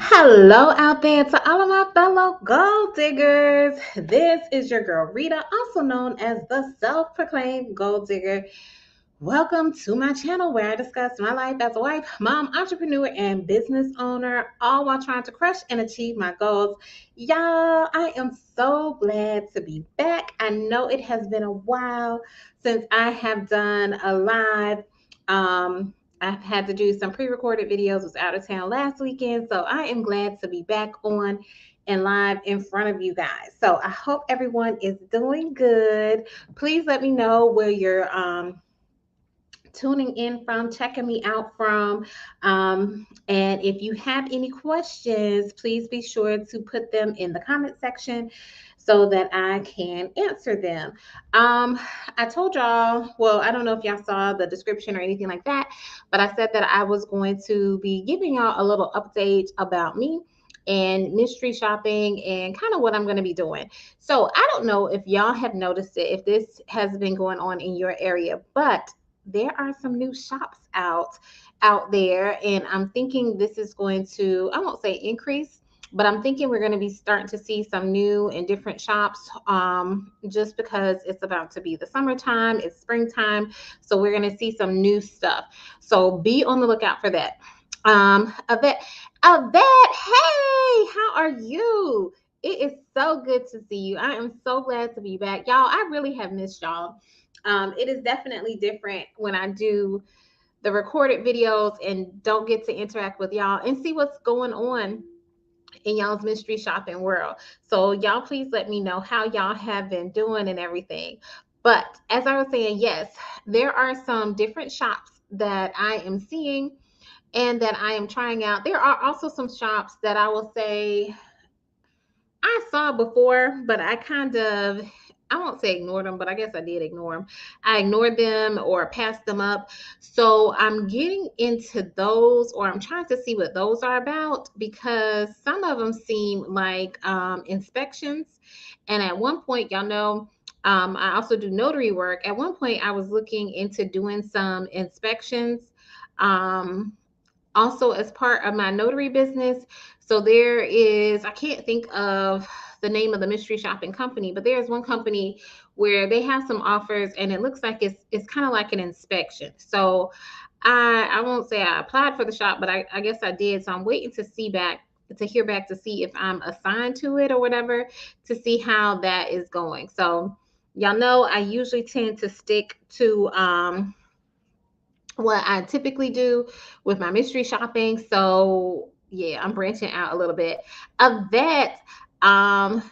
Hello out there to all of my fellow gold diggers. This is your girl Rita, also known as the self-proclaimed gold digger. Welcome to my channel where I discuss my life as a wife, mom, entrepreneur, and business owner, all while trying to crush and achieve my goals. Y'all, I am so glad to be back. I know it has been a while since I have done a live. I've had to do some pre-recorded videos, was out of town last weekend, so I am glad to be back on and live in front of you guys. So I hope everyone is doing good. Please let me know where you're tuning in from, checking me out from. And if you have any questions, please be sure to put them in the comment section so that I can answer them. Um, I told y'all, well, I don't know if y'all saw the description or anything like that, but I said that I was going to be giving y'all a little update about me and mystery shopping and kind of what I'm going to be doing. So I don't know if y'all have noticed it, if this has been going on in your area, but there are some new shops out there, and I'm thinking this is going to, I won't say increase, but I'm thinking we're going to be starting to see some new and different shops, just because it's about to be the summertime, it's springtime, so we're going to see some new stuff. So be on the lookout for that. Yvette, hey, how are you? It is so good to see you. I am so glad to be back, y'all. I really have missed y'all. It is definitely different when I do the recorded videos and don't get to interact with y'all and see what's going on in y'all's mystery shopping world. So y'all please let me know how y'all have been doing and everything. But as I was saying, yes, there are some different shops that I am seeing and that I am trying out. There are also some shops that I will say I saw before, but I kind of, I won't say ignored them, but I guess I did ignore them. I ignored them or passed them up. So I'm getting into those, or I'm trying to see what those are about, because some of them seem like inspections. And at one point, y'all know, I also do notary work. At one point, I was looking into doing some inspections. Um, Also as part of my notary business. So there is, I can't think of the name of the mystery shopping company, but there's one company where they have some offers and it looks like it's kind of like an inspection. So I won't say I applied for the shop, but I guess I did. So I'm waiting to hear back to see if I'm assigned to it or whatever, to see how that is going. So y'all know I usually tend to stick to what I typically do with my mystery shopping. So yeah, I'm branching out a little bit. Yvette, um,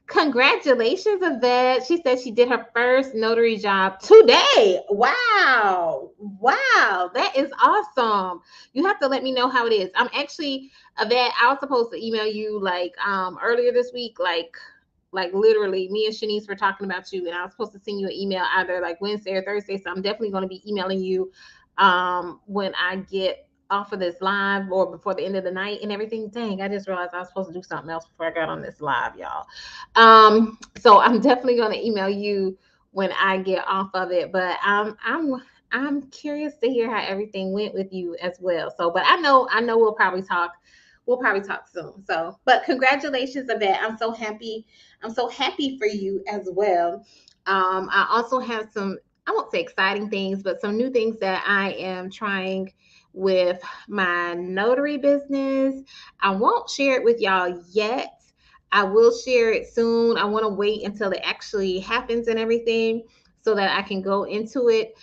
congratulations, Yvette. She said she did her first notary job today. Wow. Wow. That is awesome. You have to let me know how it is. I'm actually, Yvette, I was supposed to email you like earlier this week, like literally me and Shanice were talking about you, and I was supposed to send you an email either like Wednesday or Thursday. So I'm definitely going to be emailing you when I get off of this live or before the end of the night and everything. Dang, I just realized I was supposed to do something else before I got on this live, y'all. So I'm definitely going to email you when I get off of it. But I'm curious to hear how everything went with you as well. So, but I know we'll probably talk. We'll probably talk soon. So, but congratulations, Yvette. I'm so happy. I'm so happy for you as well. I also have some, I won't say exciting things, but some new things that I am trying with my notary business. I won't share it with y'all yet. I will share it soon. I want to wait until it actually happens and everything so that I can go into it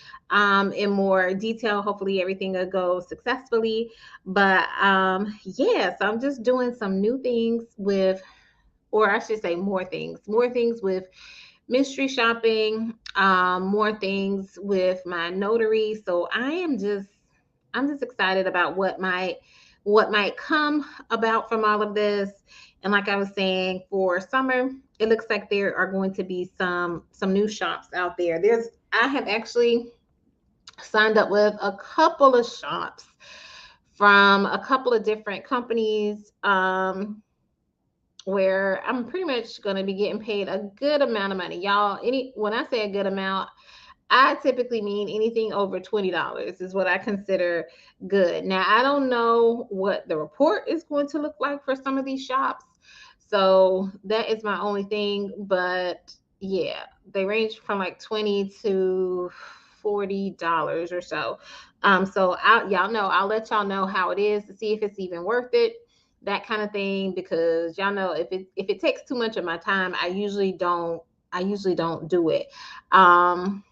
in more detail. Hopefully, everything will go successfully. But yeah, so I'm just doing some new things with, or I should say more things with mystery shopping, more things with my notary. So I'm just excited about what might come about from all of this. And like I was saying, for summer, it looks like there are going to be some new shops out there. I have actually signed up with a couple of shops from a couple of different companies. Where I'm pretty much going to be getting paid a good amount of money. Y'all, when I say a good amount, I typically mean anything over $20 is what I consider good. Now, I don't know what the report is going to look like for some of these shops. So that is my only thing. But yeah, they range from like 20 to $40 or so. So y'all know, I'll let y'all know how it is to see if it's even worth it, that kind of thing, because y'all know if it takes too much of my time, I usually don't do it. Um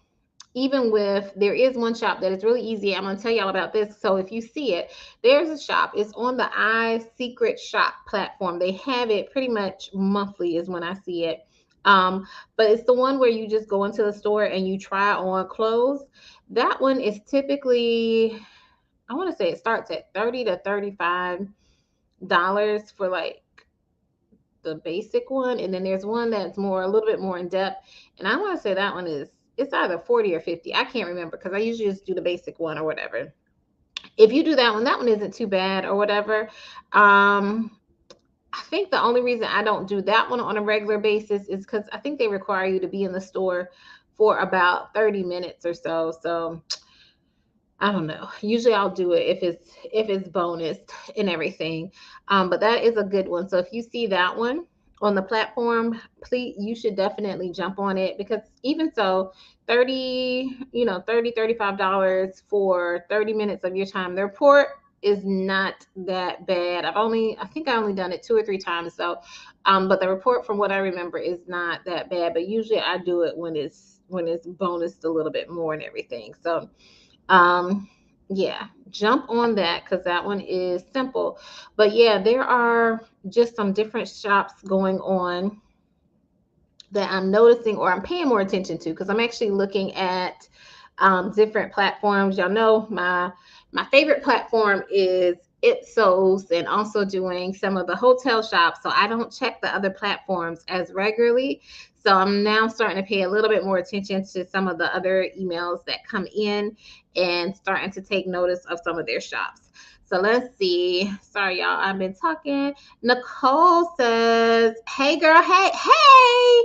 Even with, there is one shop that is really easy. I'm going to tell y'all about this. So if you see it, there's a shop. It's on the Secret Shop platform. They have it pretty much monthly is when I see it. But it's the one where you just go into the store and you try on clothes. That one is typically, I want to say it starts at $30 to $35 for like the basic one, and then there's one that's more, a little bit more in depth, and I want to say that one is, it's either 40 or 50. I can't remember because I usually just do the basic one or whatever. If you do that one isn't too bad or whatever. I think the only reason I don't do that one on a regular basis is because I think they require you to be in the store for about 30 minutes or so. So I don't know. Usually I'll do it if it's bonus and everything. But that is a good one. So if you see that one on the platform, please, you should definitely jump on it, because even so, 35 dollars for 30 minutes of your time. The report is not that bad. I think I only done it 2 or 3 times. So, but the report from what I remember is not that bad. But usually I do it when it's bonused a little bit more and everything. So, um, yeah, jump on that because that one is simple. But yeah, there are just some different shops going on that I'm noticing or I'm paying more attention to, because I'm actually looking at different platforms. Y'all know my favorite platform is Ipsos, and also doing some of the hotel shops. So I don't check the other platforms as regularly. So I'm now starting to pay a little bit more attention to some of the other emails that come in, and starting to take notice of some of their shops. So let's see. Sorry, y'all. I've been talking. Nicole says, "Hey, girl. Hey, hey.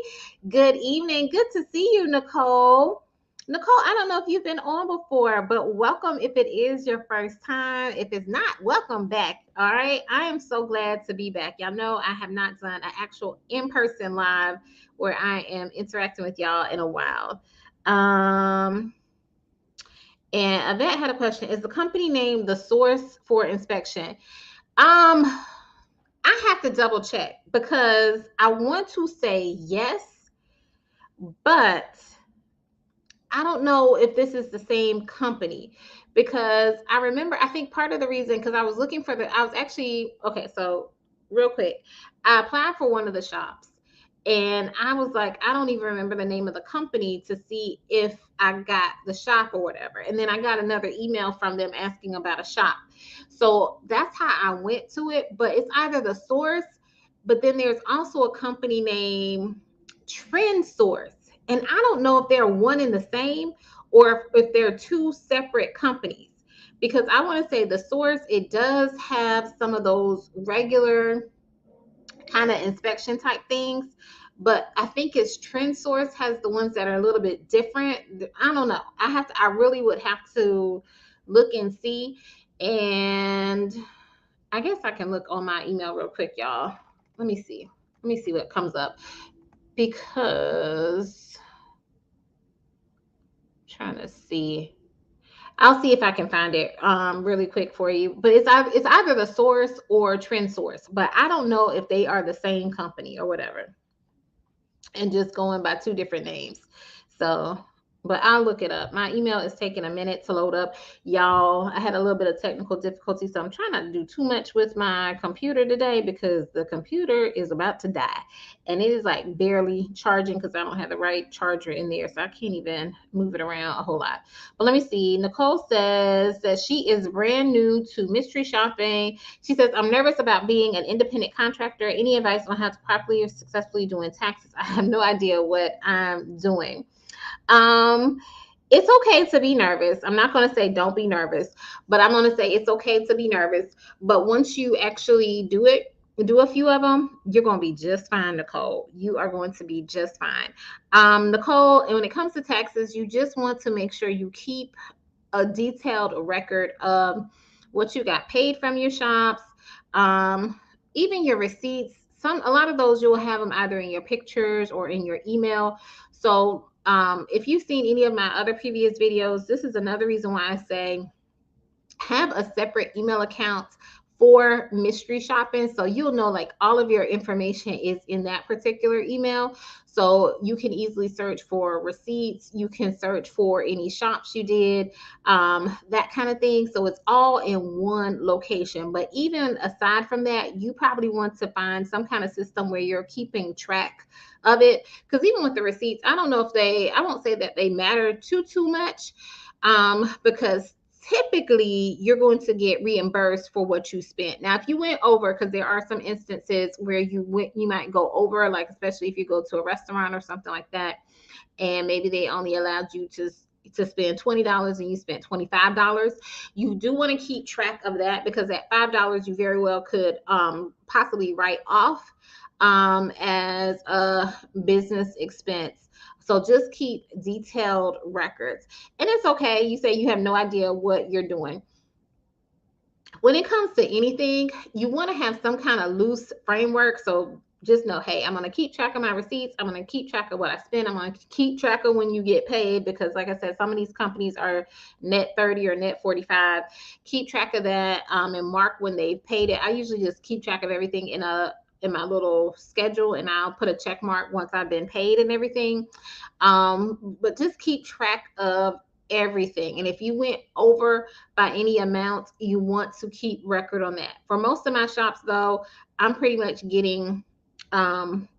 Good evening. Good to see you, Nicole." Nicole, I don't know if you've been on before, but welcome if it is your first time. If it's not, welcome back. All right. I am so glad to be back. Y'all know I have not done an actual in person live where I am interacting with y'all in a while. And Yvette had a question. Is the company name the source for inspection? I have to double check because I want to say yes, but I don't know if this is the same company, because I remember, I think part of the reason, because I was actually, okay, so real quick, I applied for one of the shops, and I was like, I don't even remember the name of the company to see if I got the shop or whatever. And then I got another email from them asking about a shop. So that's how I went to it, but it's either the source, but then there's also a company name Trend Source. And I don't know if they're one and the same, or if they're two separate companies. Because I want to say the source, it does have some of those regular kind of inspection type things, but I think it's Trend Source has the ones that are a little bit different. I don't know. I really would have to look and see. And I guess I can look on my email real quick, y'all. Let me see. Let me see what comes up, because trying to see. I'll see if I can find it really quick for you. But it's either the source or Trend Source, but I don't know if they are the same company or whatever, and just going by two different names. So, but I'll look it up. My email is taking a minute to load up. Y'all, I had a little bit of technical difficulty, so I'm trying not to do too much with my computer today, because the computer is about to die. And it is like barely charging because I don't have the right charger in there. So I can't even move it around a whole lot. But let me see. Nicole says that she is brand new to mystery shopping. She says, "I'm nervous about being an independent contractor. Any advice on how to properly or successfully doing taxes? I have no idea what I'm doing." Um, it's okay to be nervous. I'm not going to say don't be nervous, but I'm going to say it's okay to be nervous. But once you actually do it, do a few of them, you're going to be just fine, Nicole. You are going to be just fine. Nicole, and when it comes to taxes, you just want to make sure you keep a detailed record of what you got paid from your shops, um, even your receipts. A lot of those you'll have them either in your pictures or in your email. So if you've seen any of my other previous videos, this is another reason why I say have a separate email account for mystery shopping, so you'll know like all of your information is in that particular email, so you can easily search for receipts, you can search for any shops you did, that kind of thing, so it's all in one location. But even aside from that, you probably want to find some kind of system where you're keeping track of it, because even with the receipts, I won't say that they matter too much, because typically you're going to get reimbursed for what you spent. Now, if you went over, because there are some instances where you might go over, like especially if you go to a restaurant or something like that, and maybe they only allowed you to spend $20 and you spent $25. You do want to keep track of that, because at $5 you very well could possibly write off as a business expense. So just keep detailed records. And it's okay. You say you have no idea what you're doing. When it comes to anything, you want to have some kind of loose framework. So just know, hey, I'm going to keep track of my receipts. I'm going to keep track of what I spend. I'm going to keep track of when you get paid, because like I said, some of these companies are net 30 or net 45. Keep track of that, and mark when they paid it. I usually just keep track of everything in my little schedule, and I'll put a check mark once I've been paid and everything. But just keep track of everything. And if you went over by any amount, you want to keep record on that. For most of my shops, though, I'm pretty much getting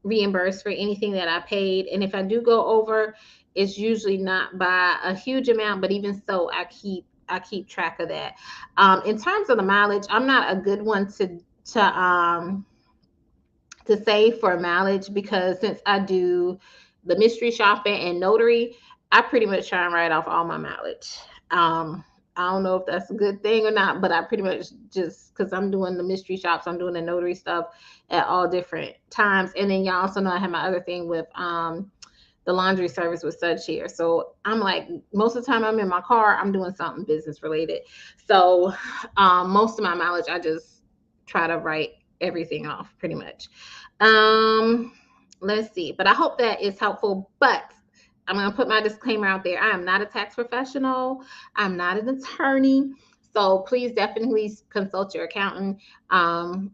reimbursed for anything that I paid. And if I do go over, it's usually not by a huge amount, but even so, I keep track of that. In terms of the mileage, I'm not a good one to save for mileage, because since I do the mystery shopping and notary, I pretty much try and write off all my mileage. I don't know if that's a good thing or not, but I pretty much, just because I'm doing the mystery shops, I'm doing the notary stuff at all different times. And then y'all also know I have my other thing with the laundry service with Suds here. So I'm like, most of the time I'm in my car, I'm doing something business related. So most of my mileage, I just try to write everything off pretty much. Um, let's see. But I hope that is helpful. But I'm going to put my disclaimer out there. I am not a tax professional. I'm not an attorney. So please definitely consult your accountant,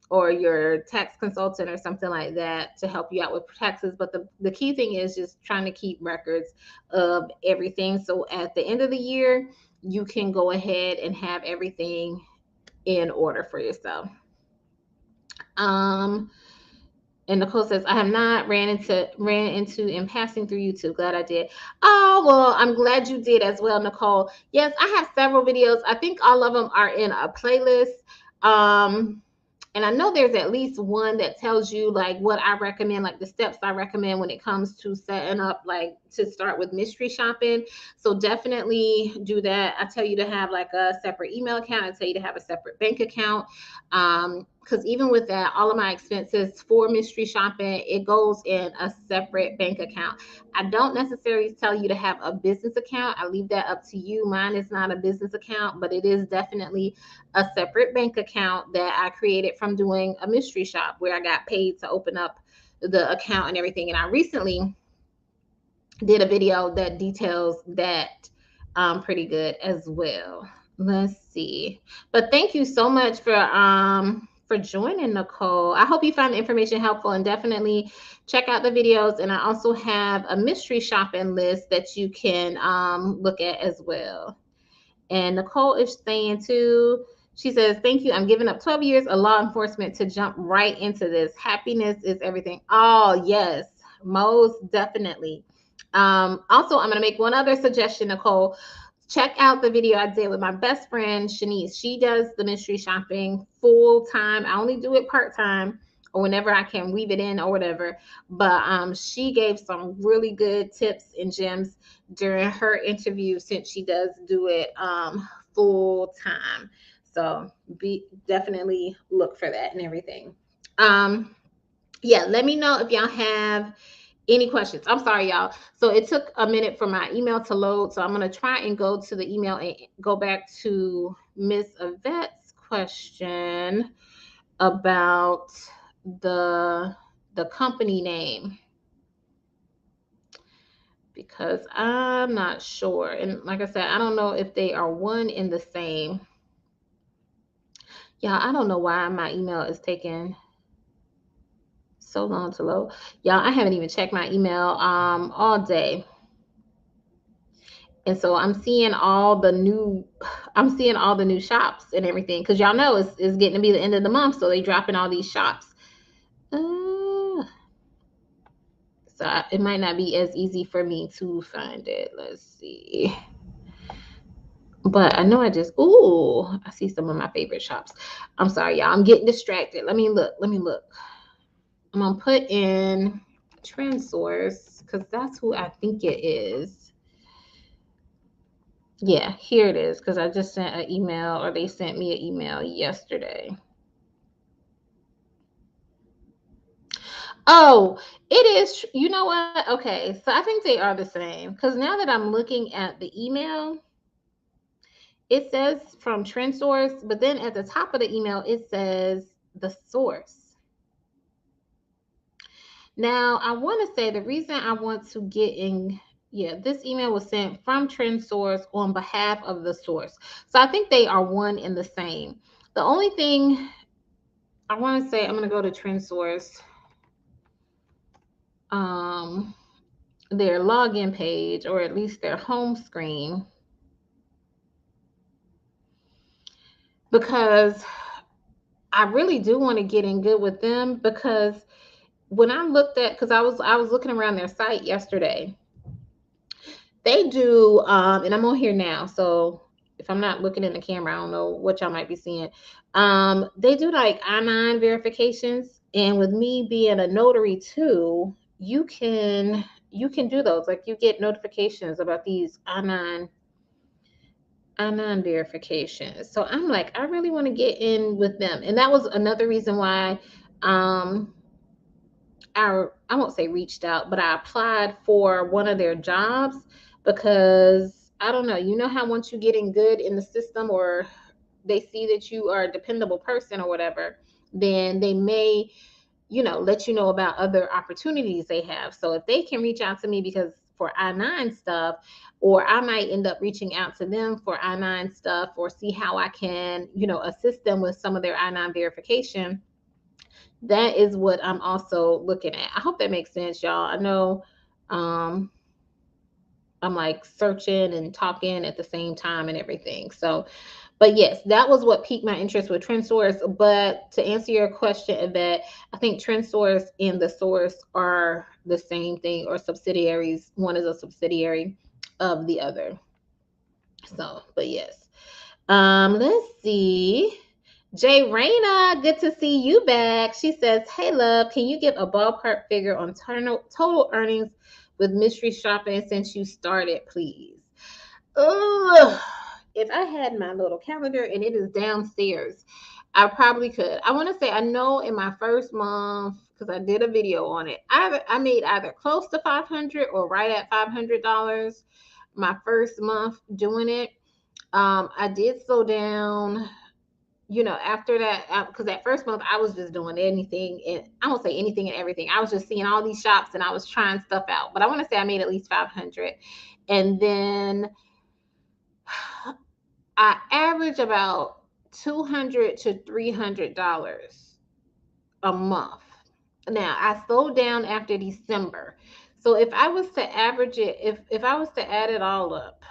or your tax consultant or something like that to help you out with taxes. But the key thing is just trying to keep records of everything. So at the end of the year, you can go ahead and have everything in order for yourself. Um, and Nicole says, I have not ran into in passing through YouTube. Glad I did. Oh, well, I'm glad you did as well, Nicole. Yes, I have several videos. I think all of them are in a playlist. Um, and I know there's at least one that tells you like what I recommend, like the steps I recommend when it comes to setting up, like to start with mystery shopping. So definitely do that. I tell you to have like a separate email account. I tell you to have a separate bank account. Because even with that, all of my expenses for mystery shopping, it goes in a separate bank account. I don't necessarily tell you to have a business account. I leave that up to you. Mine is not a business account, but it is definitely a separate bank account that I created from doing a mystery shop where I got paid to open up the account and everything. And I recently did a video that details that pretty good as well. Let's see. But thank you so much for joining, Nicole. I hope you found the information helpful, and definitely check out the videos. And I also have a mystery shopping list that you can look at as well. And Nicole is saying too, she says, thank you. I'm giving up 12 years of law enforcement to jump right into this. Happiness is everything. Oh, yes, most definitely. Also, I'm going to make one other suggestion, Nicole. Check out the video I did with my best friend, Shanice. She does the mystery shopping full time. I only do it part time or whenever I can weave it in or whatever. But she gave some really good tips and gems during her interview, since she does do it full time. So be definitely look for that and everything. Yeah, let me know if y'all have any questions. I'm sorry, y'all. So it took a minute for my email to load. So I'm going to try and go to the email and go back to Miss Yvette's question about the the company name, because I'm not sure. And like I said, I don't know if they are one in the same. Yeah, I don't know why my email is taking so long to load. Y'all, I haven't even checked my email all day. And so I'm seeing all the new shops and everything, because y'all know it's getting to be the end of the month, so they dropping all these shops. So it might not be as easy for me to find it. Let's see. But I know I see some of my favorite shops. I'm sorry, y'all. I'm getting distracted. Let me look. I'm gonna put in Trend Source because that's who I think it is. Yeah, here it is, because I just sent an email, or they sent me an email yesterday. Oh, it is. You know what? Okay, so I think they are the same, because now that I'm looking at the email, it says from Trend Source, but then at the top of the email, it says the source. Now, I want to say the reason I want to get in, yeah, this email was sent from Trend Source on behalf of the source. So I think they are one and the same. The only thing I want to say, I'm going to go to Trend Source, um, their login page, or at least their home screen, because I really do want to get in good with them. Because when I looked at, because I was looking around their site yesterday, they do, and I'm on here now, so if I'm not looking in the camera, I don't know what y'all might be seeing. They do like I-9 verifications, and with me being a notary too, you can do those. Like, you get notifications about these I-9 verifications. So I'm like, I really want to get in with them, and that was another reason why um I won't say reached out, but I applied for one of their jobs, because I don't know, you know how once you get in good in the system, or they see that you are a dependable person or whatever, then they may, let you know about other opportunities they have. So if they can reach out to me because for I-9 stuff, or I might end up reaching out to them for I-9 stuff, or see how I can, assist them with some of their I-9 verification. That is what I'm also looking at. I hope that makes sense, y'all. I know um, I'm like searching and talking at the same time and everything. So, but yes, that was what piqued my interest with Trend Source. But to answer your question, that I think Trend Source and the Source are the same thing, or subsidiaries. One is a subsidiary of the other. So, but yes. Let's see. Jay Rayna, good to see you back. She says, "Hey, love, can you give a ballpark figure on total earnings with mystery shopping since you started, please?" Ugh. If I had my little calendar, and it is downstairs, I probably could. I want to say, I know in my first month, because I did a video on it, I made either close to 500 or right at $500 my first month doing it. I did slow down, after that, because that first month I was just doing anything, and I won't say anything and everything. I was just seeing all these shops and I was trying stuff out. But I want to say I made at least 500, and then I average about $200 to $300 a month. Now I slowed down after December, so if I was to average it, if I was to add it all up,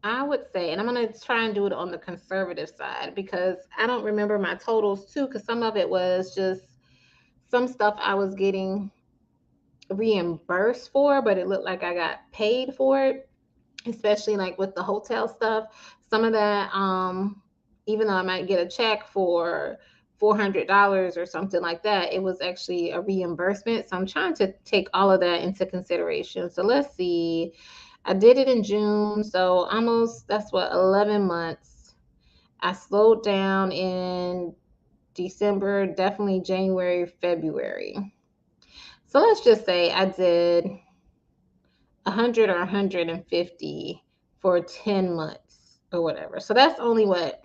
I would say, and I'm going to try and do it on the conservative side, because I don't remember my totals too, because some of it was just some stuff I was getting reimbursed for, but it looked like I got paid for it, especially like with the hotel stuff. Some of that, even though I might get a check for $400 or something like that, it was actually a reimbursement. So I'm trying to take all of that into consideration. So let's see. I did it in June, so almost, that's what, 11 months. I slowed down in December, definitely January, February. So let's just say I did 100 or 150 for 10 months or whatever. So that's only what,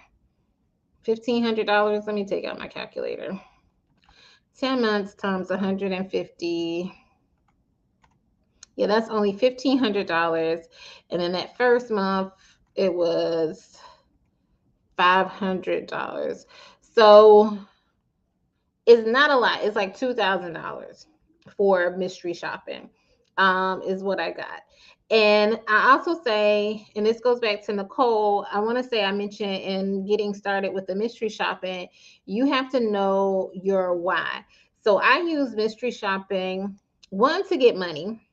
$1,500. Let me take out my calculator. 10 months times 150. Yeah, that's only $1,500. And then that first month, it was $500. So it's not a lot. It's like $2,000 for mystery shopping, is what I got. And I also say, and this goes back to Nicole, I want to say I mentioned in getting started with the mystery shopping, you have to know your why. So I use mystery shopping, one, to get money,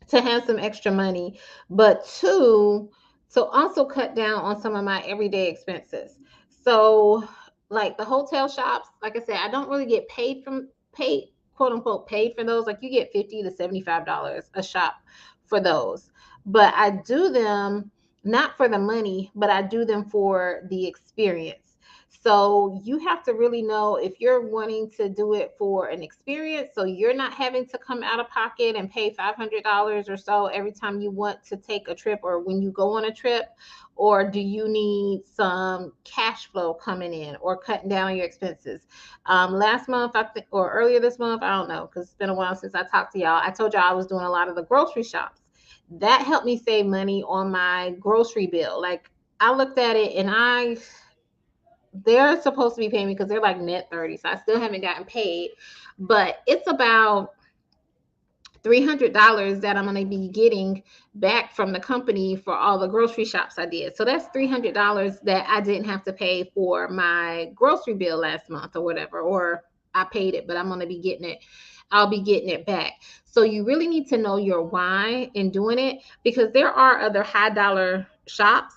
to have some extra money, but two, to also cut down on some of my everyday expenses. So, like the hotel shops, like I said, I don't really get paid, quote unquote, paid for those. Like you get $50 to $75 a shop for those, but I do them not for the money, but I do them for the experience. So you have to really know if you're wanting to do it for an experience, so you're not having to come out of pocket and pay $500 or so every time you want to take a trip or when you go on a trip, or do you need some cash flow coming in or cutting down your expenses? Last month, I think, or earlier this month, I don't know, because it's been a while since I talked to y'all. I told y'all I was doing a lot of the grocery shops. That helped me save money on my grocery bill. Like I looked at it and they're supposed to be paying me because they're like net 30. So I still haven't gotten paid, but it's about $300 that I'm going to be getting back from the company for all the grocery shops I did. So that's $300 that I didn't have to pay for my grocery bill last month or whatever, or I paid it, but I'm going to be getting it. I'll be getting it back. So you really need to know your why in doing it, because there are other high dollar shops.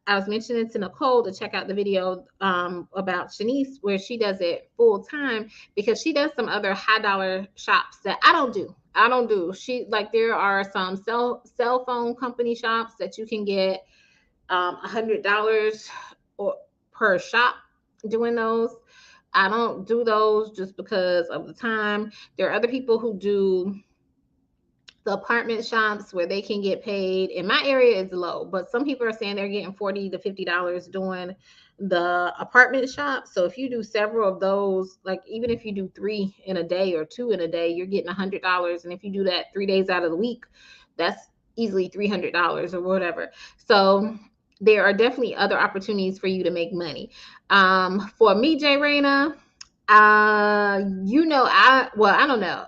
I was mentioning to Nicole to check out the video about Shanice where she does it full time, because she does some other high dollar shops that I don't do. I don't do. She, like, there are some cell phone company shops that you can get $100 or per shop doing those. I don't do those just because of the time. There are other people who do the apartment shops where they can get paid. In my area is low, but some people are saying they're getting $40 to $50 doing the apartment shop. So if you do several of those, like even if you do 3 in a day or 2 in a day, you're getting $100. And if you do that 3 days out of the week, that's easily $300 or whatever. So there are definitely other opportunities for you to make money. For me, Jay Rayna, I don't know,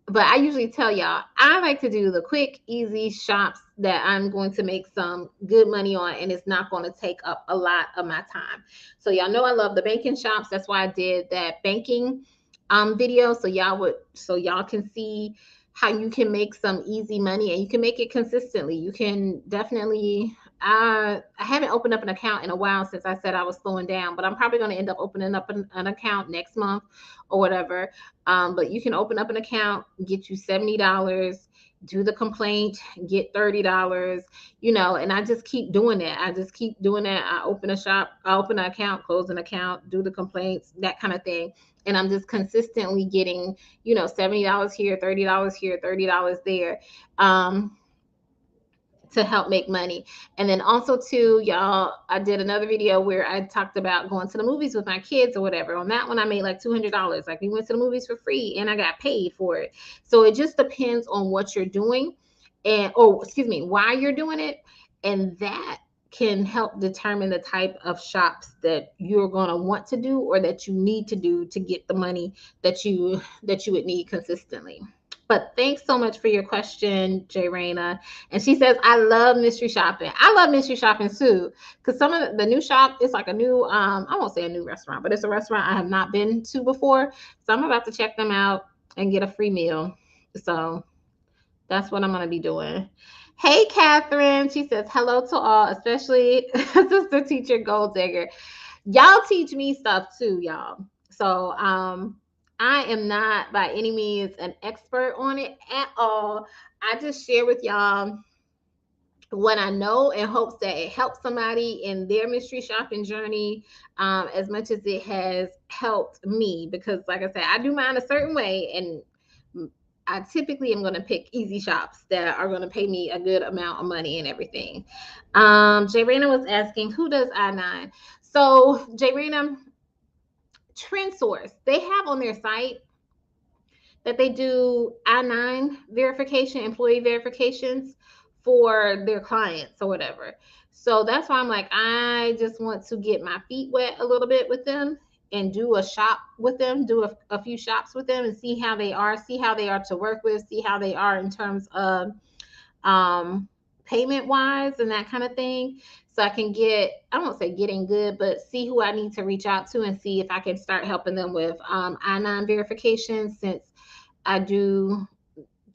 but I usually tell y'all I like to do the quick, easy shops that I'm going to make some good money on, and it's not going to take up a lot of my time. So y'all know I love the banking shops. That's why I did that banking video, so y'all can see how you can make some easy money, and you can make it consistently. You can definitely. I haven't opened up an account in a while since I said I was slowing down, but I'm probably going to end up opening up an account next month or whatever. But you can open up an account, get you $70, do the complaint, get $30, and I just keep doing that. I just keep doing that. I open a shop, I open an account, close an account, do the complaints, that kind of thing. And I'm just consistently getting, $70 here, $30 here, $30 there. To help make money. And then also too, y'all, I did another video where I talked about going to the movies with my kids or whatever. On that one, I made like $200. Like we went to the movies for free and I got paid for it. So it just depends on what you're doing why you're doing it. And that can help determine the type of shops that you're going to want to do or that you need to do to get the money that you would need consistently. But thanks so much for your question, Jay Rayna. And she says, I love mystery shopping. I love mystery shopping too. Because some of the new shop, it's like a new, I won't say a new restaurant, but it's a restaurant I have not been to before. So I'm about to check them out and get a free meal. So that's what I'm going to be doing. Hey, Catherine. She says, hello to all, especially Sister Teacher Gold Digger. Y'all teach me stuff too, y'all. So I am not by any means an expert on it at all. I just share with y'all what I know in hopes that it helps somebody in their mystery shopping journey, as much as it has helped me. Because, like I said, I do mine a certain way, and I typically am going to pick easy shops that are going to pay me a good amount of money and everything. Jay Rayna was asking, who does I-9? So, Jay Rayna, Trend Source, they have on their site that they do I-9 verification, employee verifications for their clients or whatever. So that's why I'm like, I just want to get my feet wet a little bit with them and do a shop with them, do a few shops with them and see how they are to work with, see how they are in terms of um, payment wise and that kind of thing. So I can get, I won't say getting good, but see who I need to reach out to and see if I can start helping them with I-9 verification, since I do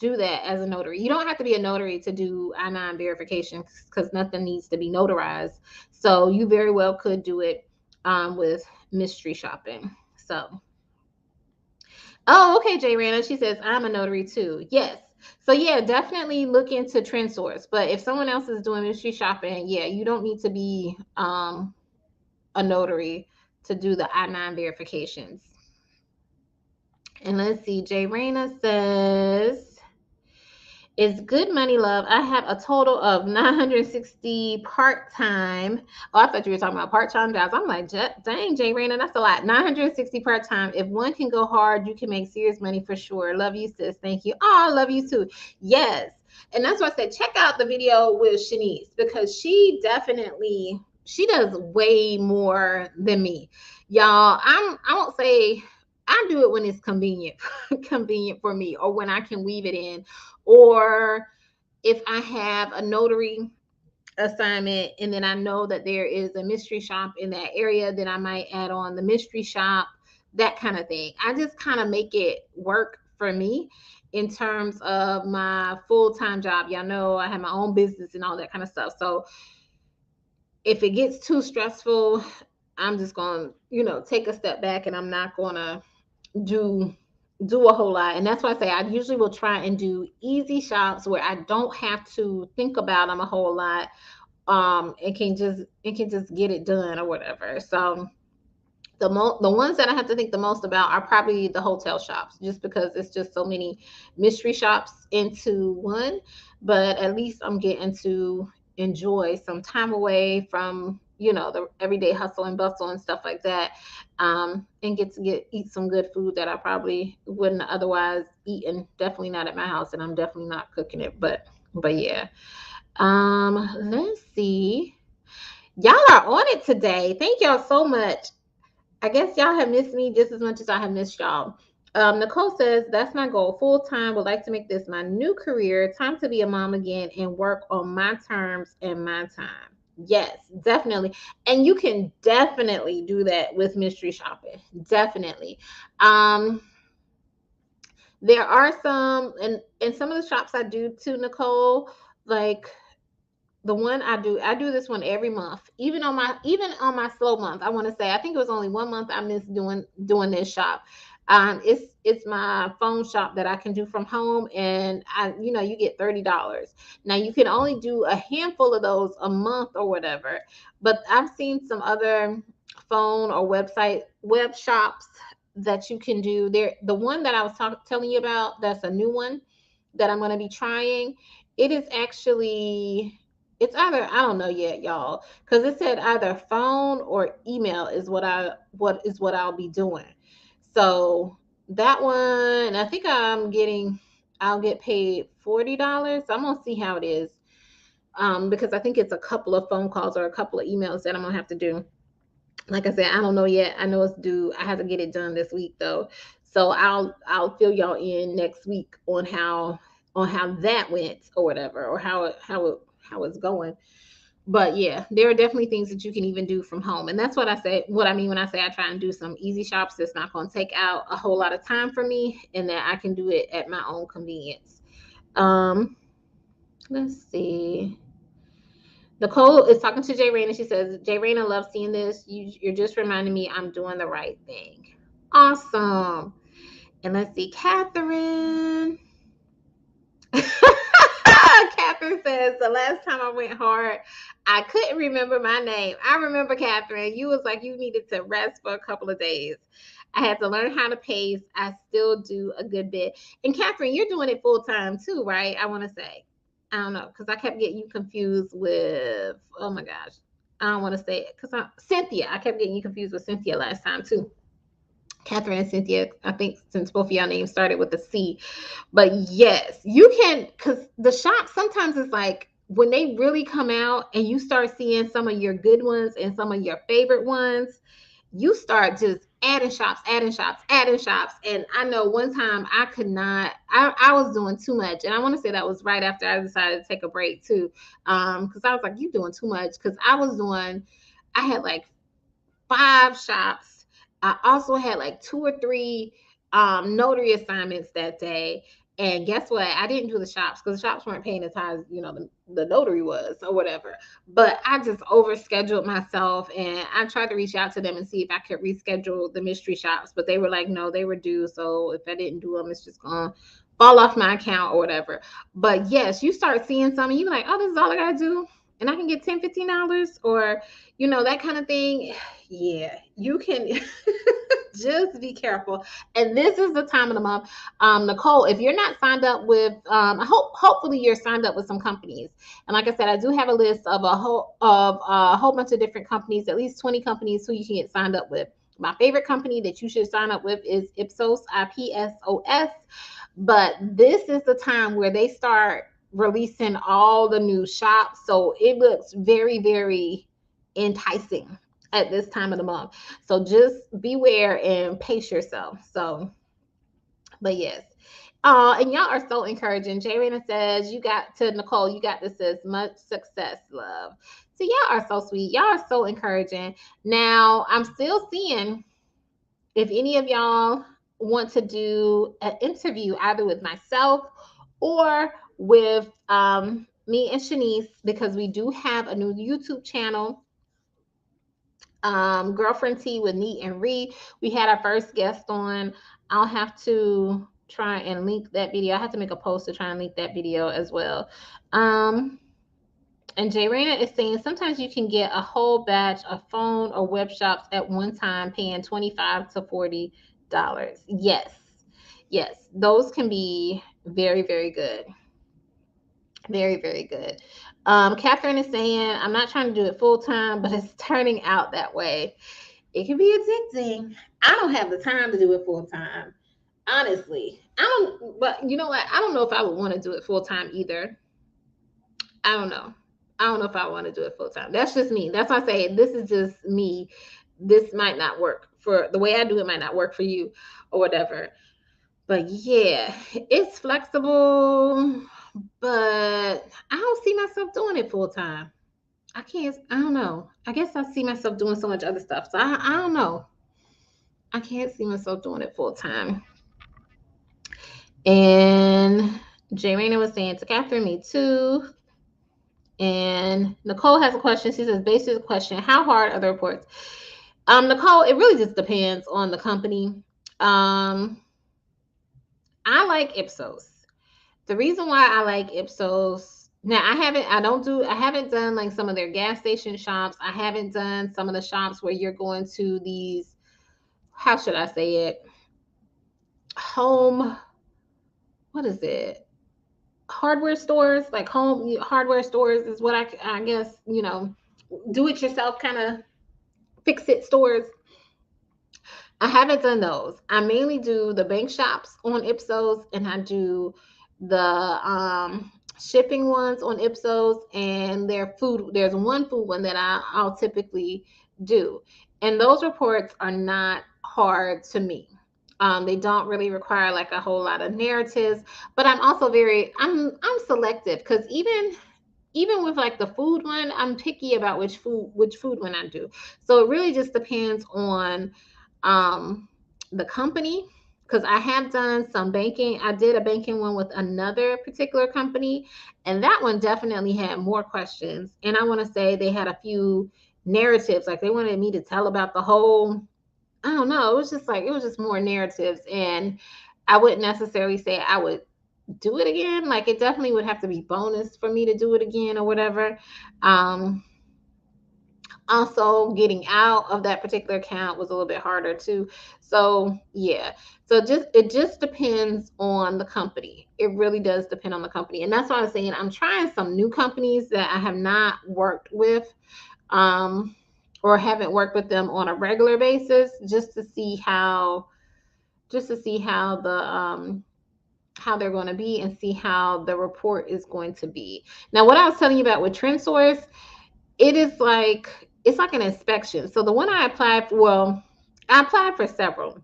that as a notary. You don't have to be a notary to do I-9 verification because nothing needs to be notarized. So you very well could do it with mystery shopping. So, oh, okay, Jay Rana. She says, I'm a notary too. Yes. So yeah, definitely look into Trend Source. But if someone else is doing mystery shopping, yeah, you don't need to be a notary to do the I-9 verifications. And let's see, Jay Rana says, it's good money, love. I have a total of 960 part-time. Oh, I thought you were talking about part-time jobs. I'm like, dang, Jay Rayna, that's a lot. 960 part-time. If one can go hard, you can make serious money for sure. Love you, sis. Thank you. Oh, I love you too. Yes. And that's why I said check out the video with Shanice, because she does way more than me. Y'all, I won't say I do it when it's convenient, convenient for me, or when I can weave it in, or if I have a notary assignment and then I know that there is a mystery shop in that area, then I might add on the mystery shop, that kind of thing. I just kind of make it work for me in terms of my full-time job. Y'all know I have my own business and all that kind of stuff. So if it gets too stressful, I'm just going to, take a step back, and I'm not going to do a whole lot. And that's why I say I usually will try and do easy shops where I don't have to think about them a whole lot. It can just get it done or whatever. So the ones that I have to think the most about are probably the hotel shops, just because it's just so many mystery shops into one. But at least I'm getting to enjoy some time away from the everyday hustle and bustle and stuff like that, and get to eat some good food that I probably wouldn't otherwise eat, and definitely not at my house, and I'm definitely not cooking it. But yeah. Let's see. Y'all are on it today. Thank y'all so much. I guess y'all have missed me just as much as I have missed y'all. Nicole says, that's my goal. Full time. Would like to make this my new career. Time to be a mom again and work on my terms and my time. Yes, definitely. And you can definitely do that with mystery shopping. Definitely. Um, there are some, and some of the shops I do too, Nicole, like the one I do this one every month, even on my slow month. I want to say, I think it was only one month I missed doing this shop. It's my phone shop that I can do from home, and you get $30. Now you can only do a handful of those a month or whatever, but I've seen some other phone or web shops that you can do there. The one that I was telling you about, that's a new one that I'm going to be trying. It is actually, it's either, I don't know yet, y'all, because it said either phone or email is what I'll be doing. So that one, I think I'll get paid $40. I'm gonna see how it is. Because I think it's a couple of phone calls or a couple of emails that I'm gonna have to do. Like I said, I don't know yet. I know it's due. I have to get it done this week though. So I'll fill y'all in next week on how that went or whatever, or how it's going. But yeah, there are definitely things that you can even do from home. And that's what I mean when I say I try and do some easy shops that's not going to take out a whole lot of time for me, and that I can do it at my own convenience. Um, let's see. Nicole is talking to Jay Rayna. She says, Jay Rayna, love seeing this. You're just reminding me I'm doing the right thing. Awesome. And let's see, Catherine. Catherine Catherine says, the last time I went hard, I couldn't remember my name. I remember, Catherine, you was like you needed to rest for a couple of days. I had to learn how to pace. I still do a good bit. And Catherine, you're doing it full time too, right? I want to say. I don't know, because I kept getting you confused with, oh my gosh. I don't want to say it because Cynthia. I kept getting you confused with Cynthia last time too. Catherine and Cynthia, I think since both of y'all names started with a C. But yes, you can, because the shop sometimes is like when they really come out and you start seeing some of your good ones and some of your favorite ones, you start just adding shops, adding shops, adding shops. And I know one time I could not, I was doing too much. And I want to say that was right after I decided to take a break too. Because I was like, you doing too much. Because I had like 5 shops. I also had like 2 or 3 notary assignments that day. And guess what? I didn't do the shops because the shops weren't paying as high as the notary was or whatever. But I just overscheduled myself, and I tried to reach out to them and see if I could reschedule the mystery shops. But they were like, no, they were due. So if I didn't do them, it's just gonna fall off my account or whatever. But yes, you start seeing something, you're like, oh, this is all I gotta do, and I can get $10, $15, or that kind of thing. Yeah, you can. Just be careful. And this is the time of the month. Nicole, if you're not signed up with, hopefully you're signed up with some companies. And like I said, I do have a list of a whole bunch of different companies, at least 20 companies who you can get signed up with. My favorite company that you should sign up with is Ipsos, IPSOS. But this is the time where they start releasing all the new shops. So it looks very, very enticing at this time of the month. So just beware and pace yourself. So, but yes. And y'all are so encouraging. Jay Rena says, you got to Nicole, you got this, as much success, love. So y'all are so sweet. Y'all are so encouraging. Now, I'm still seeing if any of y'all want to do an interview either with myself or with me and Shanice, because we do have a new YouTube channel, Girlfriend Tea with Neat and Reed. We had our first guest on. I'll have to try and link that video. I have to make a post to try and link that video as well. And Jay Rayna is saying sometimes you can get a whole batch of phone or web shops at one time, paying $25 to $40. Yes, yes, those can be very, very good. Very, very good. Catherine is saying, I'm not trying to do it full time, but it's turning out that way. It can be addicting. I don't have the time to do it full time. Honestly, I don't, but you know what? I don't know if I would want to do it full time either. I don't know. I don't know if I want to do it full time. That's just me. That's why I say this is just me. This might not work for the way I do it, might not work for you or whatever. But yeah, it's flexible, but I don't see myself doing it full time. I don't know. I guess I see myself doing so much other stuff. So I don't know. I can't see myself doing it full time. And Jay Rayna was saying to Catherine, me too. And Nicole has a question. She says, basic question, how hard are the reports? Nicole, it really just depends on the company. I like Ipsos. The reason why I like Ipsos, now I haven't done like some of their gas station shops. I haven't done some of the shops where you're going to these, how should I say it? Home, what is it? Hardware stores, like home hardware stores is what I guess, do it yourself kind of fix it stores. I haven't done those. I mainly do the bank shops on Ipsos, and I do the shipping ones on Ipsos, and their food. There's one food one that I'll typically do, and those reports are not hard to me. They don't really require like a whole lot of narratives, but I'm also I'm selective, because even with like the food one, I'm picky about which food one I do. So it really just depends on the company, because I have done some banking. I did a banking one with another particular company, and that one definitely had more questions. And I want to say they had a few narratives, like they wanted me to tell about the whole, I don't know, it was just more narratives, and I wouldn't necessarily say I would do it again. Like it definitely would have to be bonus for me to do it again or whatever. Um, Also getting out of that particular account was a little bit harder too. So yeah, so just it just depends on the company. It really does depend on the company, and that's why I'm saying I'm trying some new companies that I have not worked with, um or haven't worked with them on a regular basis, just to see how they're going to be and see how the report is going to be. Now what I was telling you about with trend source, it is like it's like an inspection. So the one I applied for, well, I applied for several,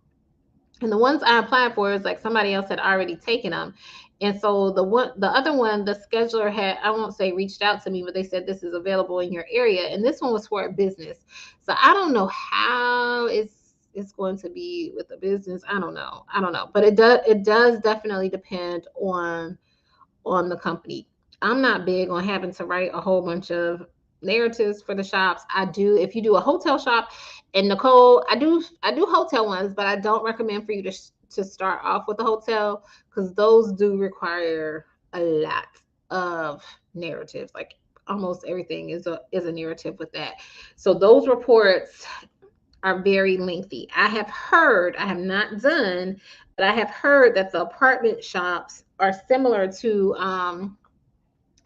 and the ones I applied for is like somebody else had already taken them. And so the other one, the scheduler had, I won't say reached out to me, but they said this is available in your area, and this one was for a business. So I don't know how it's going to be with the business. I don't know, but it does definitely depend on the company. I'm not big on having to write a whole bunch of narratives for the shops. I do if you do a hotel shop, and Nicole, I do hotel ones, but I don't recommend for you to start off with a hotel because those do require a lot of narratives. Like almost everything is a narrative with that. So those reports are very lengthy. I have not done, but I have heard that the apartment shops are similar to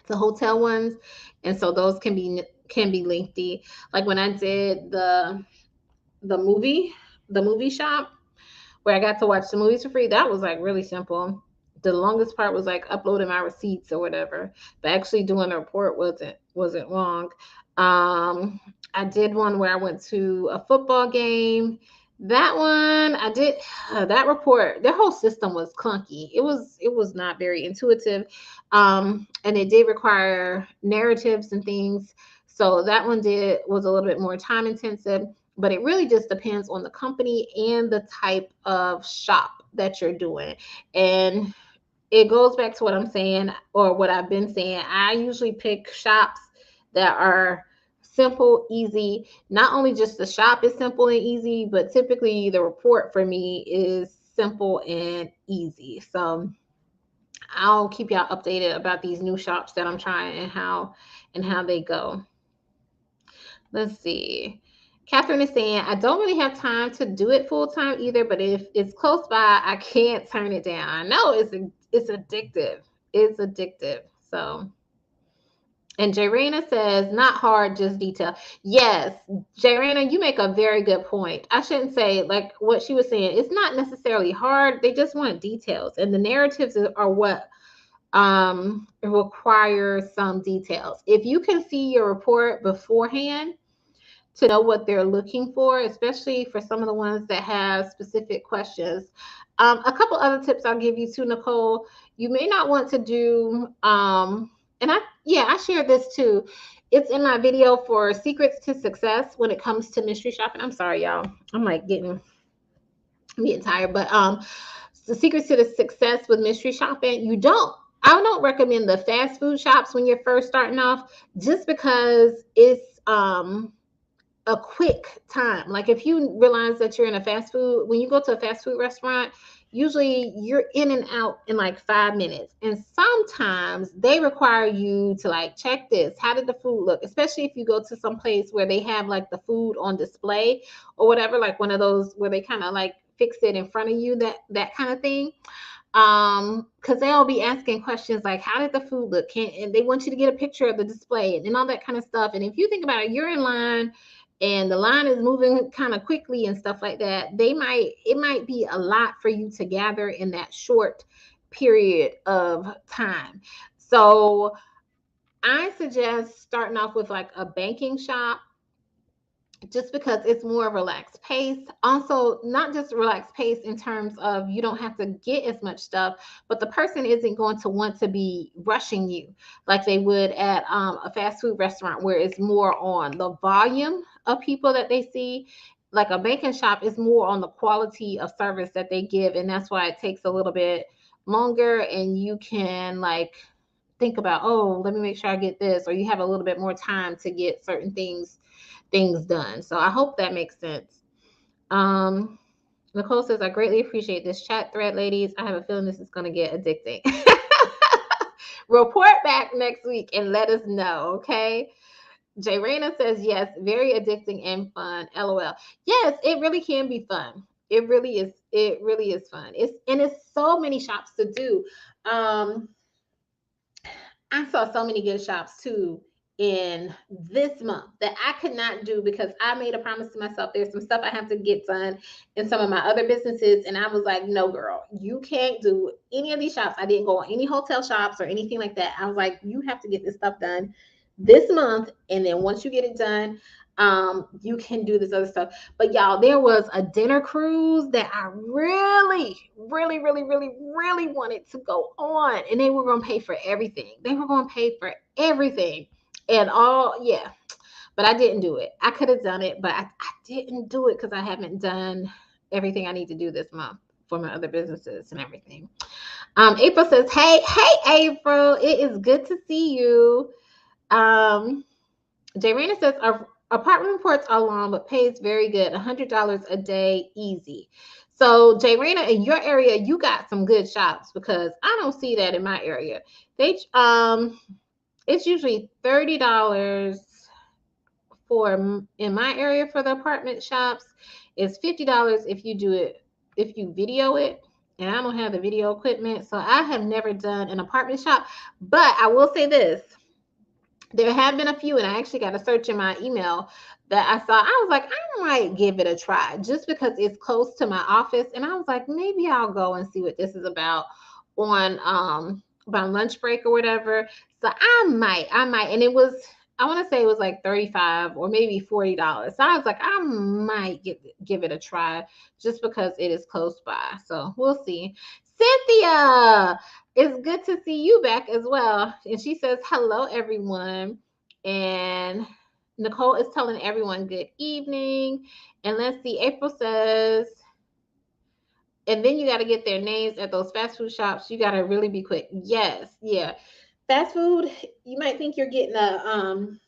the hotel ones, and so those can be lengthy. Like when I did the movie the movie shop where I got to watch the movies for free, that was like really simple. The longest part was like uploading my receipts or whatever, but actually doing the report wasn't long. I did one where I went to a football game. That one I did that report. Their whole system was clunky. It was not very intuitive, and it did require narratives and things. So that one did was a little bit more time intensive, but it really just depends on the company and the type of shop that you're doing. And it goes back to what I'm saying or what I've been saying. I usually pick shops that are simple, easy. Not only just the shop is simple and easy, but typically the report for me is simple and easy. So I'll keep y'all updated about these new shops that I'm trying and how they go. Let's see. Catherine is saying, I don't really have time to do it full time either, but if it's close by, I can't turn it down. I know it's addictive. It's addictive. So, and Jarena says, not hard, just detail. Yes, Jarena, you make a very good point. I shouldn't say like what she was saying. It's not necessarily hard. They just want details, and the narratives are what require some details. If you can see your report beforehand to know what they're looking for, especially for some of the ones that have specific questions. A couple other tips I'll give you too, Nicole. You may not want to do, and I shared this too. It's in my video for secrets to success when it comes to mystery shopping. I'm sorry, y'all. I'm like getting tired, but the secrets to the success with mystery shopping. I don't recommend the fast food shops when you're first starting off, just because it's a quick time. Like if you realize that you're in a fast food, when you go to a fast food restaurant, usually you're in and out in like 5 minutes. And sometimes they require you to like check this. How did the food look? Especially if you go to some place where they have like the food on display or whatever, like one of those where they kind of like fix it in front of you, that kind of thing. Because they'll be asking questions like, how did the food look? And they want you to get a picture of the display and all that kind of stuff. And if you think about it, you're in line and the line is moving kind of quickly and stuff like that. It might be a lot for you to gather in that short period of time. So I suggest starting off with like a banking shop, just because it's more relaxed pace. Also, not just relaxed pace in terms of you don't have to get as much stuff, but the person isn't going to want to be rushing you like they would at a fast food restaurant where it's more on the volume of people that they see. Like a baking shop is more on the quality of service that they give, and that's why it takes a little bit longer, and you can like think about, oh, let me make sure I get this, or you have a little bit more time to get certain things done. So I hope that makes sense. Nicole says, I greatly appreciate this chat thread, ladies. I have a feeling this is going to get addicting. Report back next week and let us know, okay? Jay Rayna says, yes, very addicting and fun. LOL. Yes, it really can be fun. It really is. It really is fun. It's so many shops to do. Um, I saw so many good shops too in this month that I could not do because I made a promise to myself. There's some stuff I have to get done in some of my other businesses. And I was like, no, girl, you can't do any of these shops. I didn't go on any hotel shops or anything like that. I was like, you have to get this stuff done this month. And then once you get it done, you can do this other stuff. But y'all, there was a dinner cruise that I really, really, really, really, really wanted to go on, and they were going to pay for everything. They were going to pay for everything, and all, yeah. But I didn't do it. I could have done it, but I didn't do it because I haven't done everything I need to do this month for my other businesses and everything. April says, hey, April, it is good to see you. Jay Rayna says, our apartment reports are long, but pays very good. $100 a day, easy. So, Jay Rayna, in your area, you got some good shops because I don't see that in my area. It's usually $30 for in my area for the apartment shops. It's $50 if you do it if you video it. And I don't have the video equipment, so I have never done an apartment shop. But I will say this, there have been a few, and I actually got a search in my email that I saw. I was like, I might give it a try just because it's close to my office. And I was like, maybe I'll go and see what this is about on about lunch break or whatever. So I might. And it was, I want to say it was like 35 or maybe $40. So I was like, I might give it a try just because it is close by. So we'll see. Cynthia, it's good to see you back as well. And she says, hello, everyone. And Nicole is telling everyone good evening. And let's see, April says, and then you got to get their names at those fast food shops. You got to really be quick. Yes, yeah. Fast food, you might think you're getting a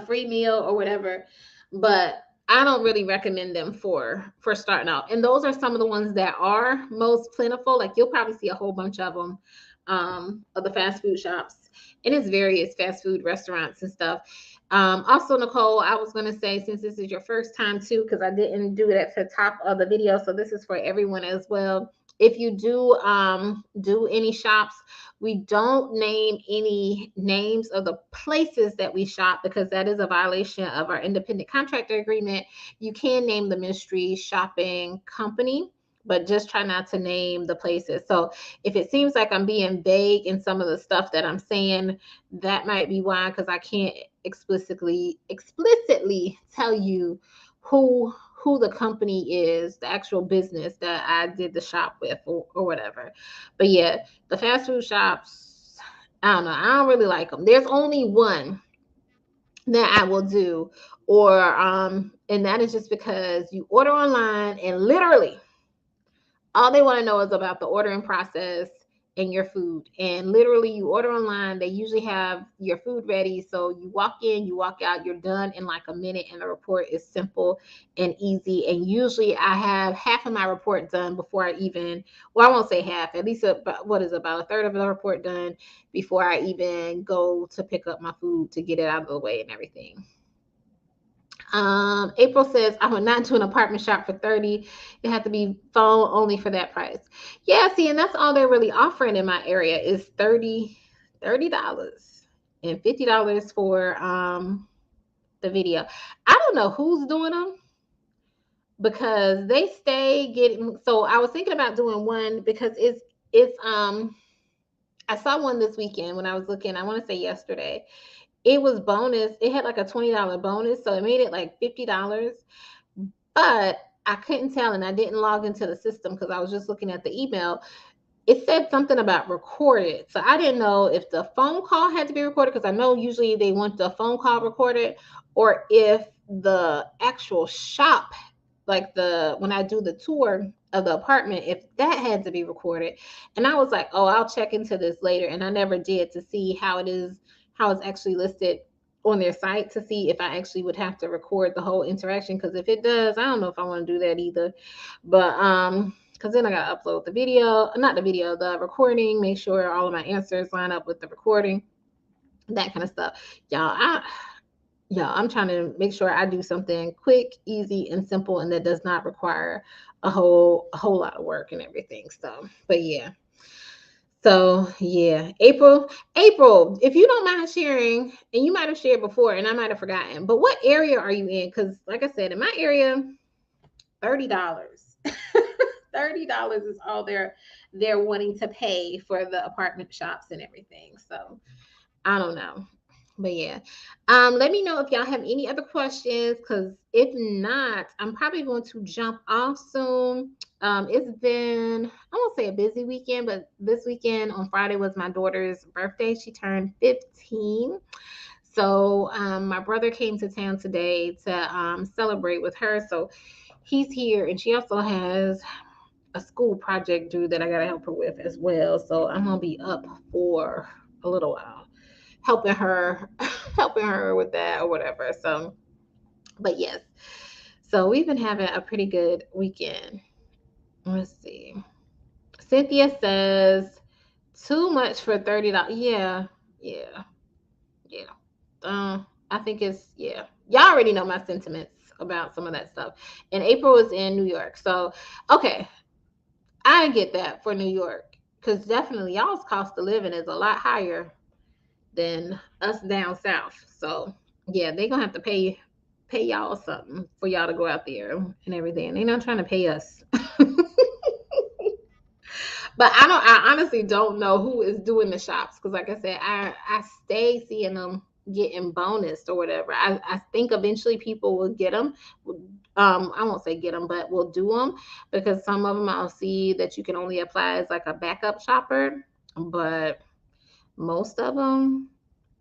free meal or whatever, but I don't really recommend them for starting out. And those are some of the ones that are most plentiful. Like you'll probably see a whole bunch of them of the fast food shops, and it's various fast food restaurants and stuff. Also, Nicole, I was going to say, since this is your first time too, because I didn't do it at the top of the video, so this is for everyone as well. If you do any shops, we don't name any names of the places that we shop because that is a violation of our independent contractor agreement. You can name the mystery shopping company, but just try not to name the places. So if it seems like I'm being vague in some of the stuff that I'm saying, that might be why, because I can't explicitly tell you who the company is, the actual business that I did the shop with or whatever. But yeah, the fast food shops, I don't know. I don't really like them. There's only one that I will do, or and that is just because you order online and literally all they want to know is about the ordering process and your food. And literally, you order online, they usually have your food ready. So you walk in, you walk out, you're done in like a minute, and the report is simple and easy. And usually, I have half of my report done before I even, well, I won't say half, at least about a third of the report done before I even go to pick up my food to get it out of the way and everything. April says, I would not do an apartment shop for 30. It had to be phone only for that price. Yeah, see, and that's all they're really offering in my area is $30 and $50 for the video. I don't know who's doing them because they stay getting, so I was thinking about doing one because it's I saw one this weekend when I was looking, I want to say yesterday. It was bonus. It had like a $20 bonus, so it made it like $50. But I couldn't tell, and I didn't log into the system because I was just looking at the email. It said something about recorded, so I didn't know if the phone call had to be recorded because I know usually they want the phone call recorded, or if the actual shop, like when I do the tour of the apartment, if that had to be recorded. And I was like, oh, I'll check into this later, and I never did to see how it's actually listed on their site to see if I actually would have to record the whole interaction. Because if it does, I don't know if I want to do that either. But because then I gotta upload the video, not the video, the recording, make sure all of my answers line up with the recording, that kind of stuff. I'm trying to make sure I do something quick, easy, and simple, and that does not require a whole lot of work and everything. So, but yeah. So yeah, April, if you don't mind sharing, and you might have shared before, and I might have forgotten, but what area are you in? Because, like I said, in my area, $30. $30 is all they're wanting to pay for the apartment shops and everything. So I don't know. But yeah. Let me know if y'all have any other questions, because if not, I'm probably going to jump off soon. It's been, I won't say a busy weekend, but this weekend on Friday was my daughter's birthday. She turned 15. So my brother came to town today to celebrate with her. So he's here, and she also has a school project due that I gotta help her with as well. So I'm gonna be up for a little while helping her helping her with that or whatever. So but yes. So we've been having a pretty good weekend. Let's see. Cynthia says too much for $30. Yeah, yeah, yeah. I think it's, yeah. Y'all already know my sentiments about some of that stuff. And April is in New York. So okay, I get that for New York. Because definitely y'all's cost of living is a lot higher than us down south. So yeah, they're gonna have to pay y'all something for y'all to go out there and everything. They're not trying to pay us. But I honestly don't know who is doing the shops, because like I said, I stay seeing them getting bonused or whatever. I think eventually people will get them. I won't say get them, but we'll do them, because some of them I'll see that you can only apply as like a backup shopper, but most of them,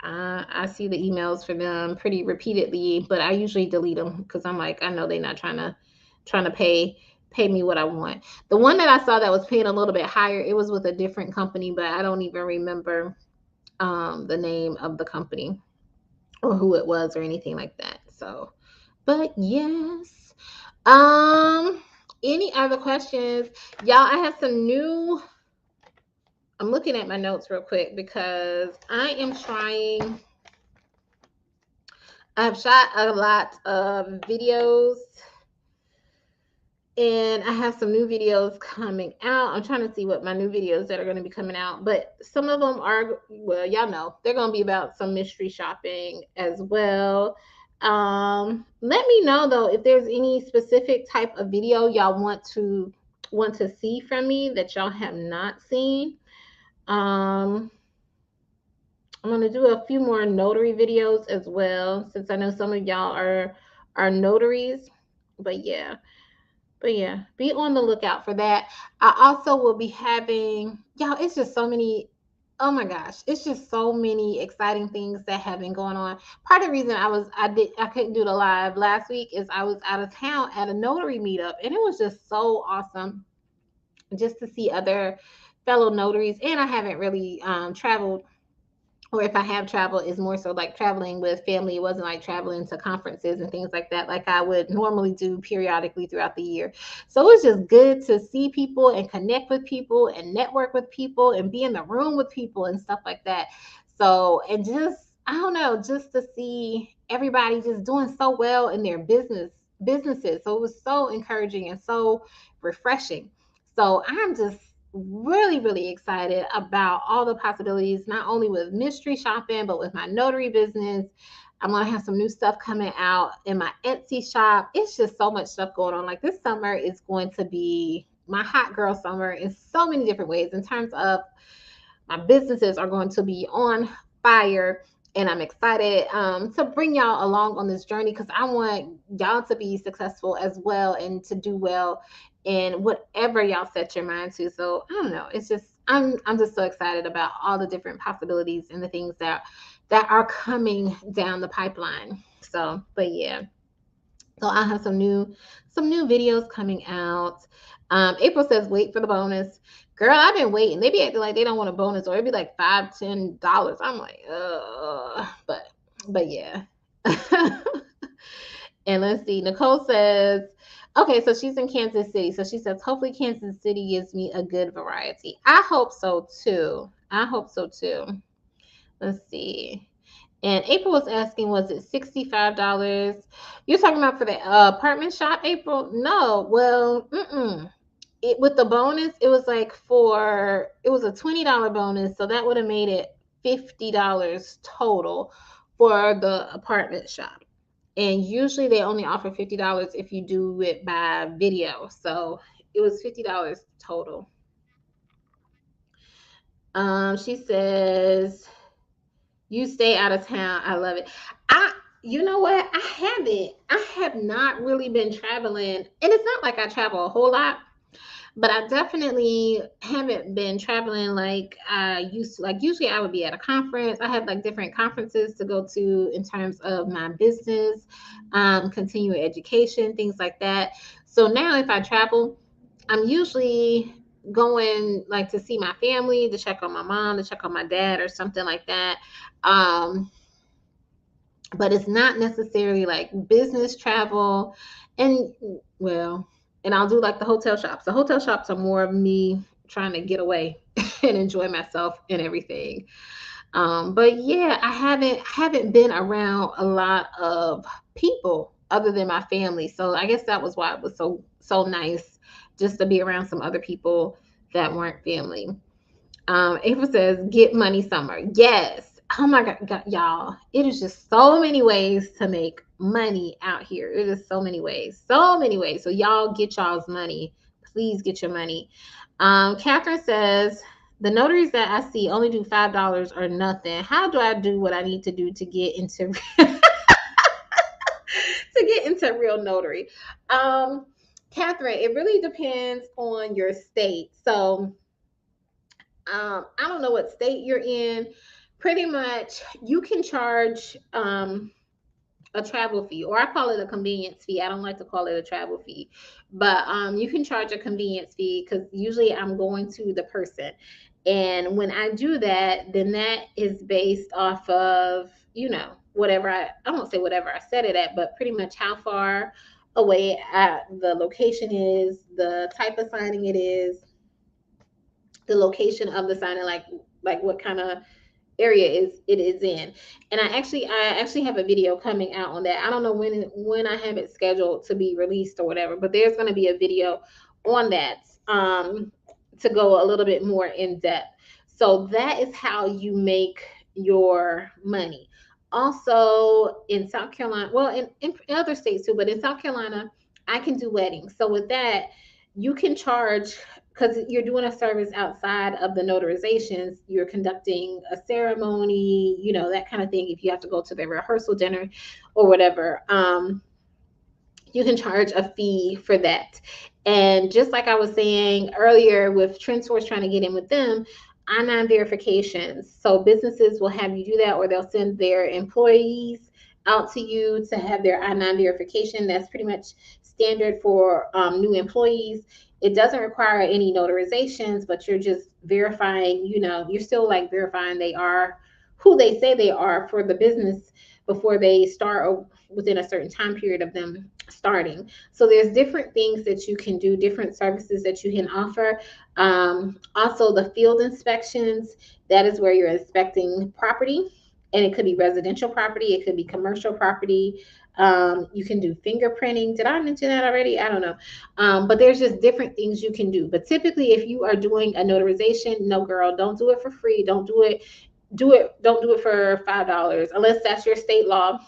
I see the emails for them pretty repeatedly, but I usually delete them because I'm like, I know they're not trying to pay me what I want. The one that I saw that was paying a little bit higher, it was with a different company, but I don't even remember the name of the company or who it was or anything like that. So, but yes. Any other questions? Y'all, I have some new, I'm looking at my notes real quick because I am trying. I've shot a lot of videos, and I have some new videos coming out. I'm trying to see what my new videos that are going to be coming out, but some of them are, well, y'all know, they're going to be about some mystery shopping as well. Let me know though if there's any specific type of video y'all want to see from me that y'all have not seen. Um, I'm gonna do a few more notary videos as well, since I know some of y'all are notaries. But yeah, be on the lookout for that. I also will be having, y'all. It's just so many. Oh my gosh, it's just so many exciting things that have been going on. Part of the reason I couldn't do the live last week is I was out of town at a notary meetup, and it was just so awesome just to see other fellow notaries. And I haven't really traveled, or if I have traveled, is more so like traveling with family. It wasn't like traveling to conferences and things like that, like I would normally do periodically throughout the year. So it's just good to see people and connect with people and network with people and be in the room with people and stuff like that. So, and just, I don't know, just to see everybody just doing so well in their businesses. So it was so encouraging and so refreshing. So I'm just really, really excited about all the possibilities, not only with mystery shopping, but with my notary business. I'm going to have some new stuff coming out in my Etsy shop. It's just so much stuff going on. Like, this summer is going to be my hot girl summer in so many different ways. In terms of my businesses are going to be on fire, and I'm excited to bring y'all along on this journey, because I want y'all to be successful as well and to do well in whatever y'all set your mind to. So I don't know. It's just, I'm just so excited about all the different possibilities and the things that are coming down the pipeline. So, but yeah. So I'll have some new videos coming out. April says, wait for the bonus. Girl, I've been waiting. They be acting like they don't want a bonus, or it'd be like $5, $10. I'm like, but yeah. And let's see, Nicole says, okay, so she's in Kansas City. So she says, hopefully Kansas City gives me a good variety. I hope so too. I hope so too. Let's see. And April was asking, was it $65? You're talking about for the apartment shop, April? No. Well, with the bonus, it was like it was a $20 bonus. So that would have made it $50 total for the apartment shop. And usually they only offer $50 if you do it by video. So it was $50 total. She says, you stay out of town. I love it. You know what? I have not really been traveling. And it's not like I travel a whole lot, but I definitely haven't been traveling like I used to. Like usually I would be at a conference. I have like different conferences to go to in terms of my business, continuing education, things like that. So now if I travel, I'm usually going like to see my family, to check on my mom, to check on my dad or something like that. Um, but it's not necessarily like business travel. And well, and I'll do like the hotel shops. The hotel shops are more of me trying to get away and enjoy myself and everything. But yeah, I haven't been around a lot of people other than my family. So I guess that was why it was so nice just to be around some other people that weren't family. April says, "Get money summer." Yes. Oh my God, y'all! It is just so many ways to make money out here. It is so many ways, so many ways. So y'all get y'all's money. Please get your money. Catherine says, "The notaries that I see only do $5 or nothing. How do I do what I need to do to get into to get into real notary?" Catherine, it really depends on your state. So I don't know what state you're in. Pretty much, you can charge a travel fee, or I call it a convenience fee. I don't like to call it a travel fee, but you can charge a convenience fee because usually I'm going to the person. And when I do that, then that is based off of, whatever I won't say whatever I set it at, but pretty much how far away the location is, the type of signing it is, the location of the sign, and like what kind of area it is in. And I actually have a video coming out on that. I don't know when I have it scheduled to be released or whatever, but there's going to be a video on that, to go a little bit more in depth. So that is how you make your money. Also in South Carolina, well, in other states too, but in South Carolina, I can do weddings. So with that, you can charge, because you're doing a service outside of the notarizations. You're conducting a ceremony, that kind of thing. If you have to go to the rehearsal dinner or whatever, you can charge a fee for that. And just like I was saying earlier with TrendSource trying to get in with them, I-9 verifications. So businesses will have you do that, or they'll send their employees out to you to have their I-9 verification. That's pretty much standard for new employees. It doesn't require any notarizations, but you're just verifying, you're still like verifying they are who they say they are for the business before they start, or within a certain time period of them starting. So there's different things that you can do, different services that you can offer. Also the field inspections, that is where you're inspecting property, and it could be residential property, it could be commercial property. You can do fingerprinting. Did I mention that already? I don't know. But there's just different things you can do. But typically, if you are doing a notarization, no, girl, don't do it for free. Don't do it. Don't do it for $5 unless that's your state law.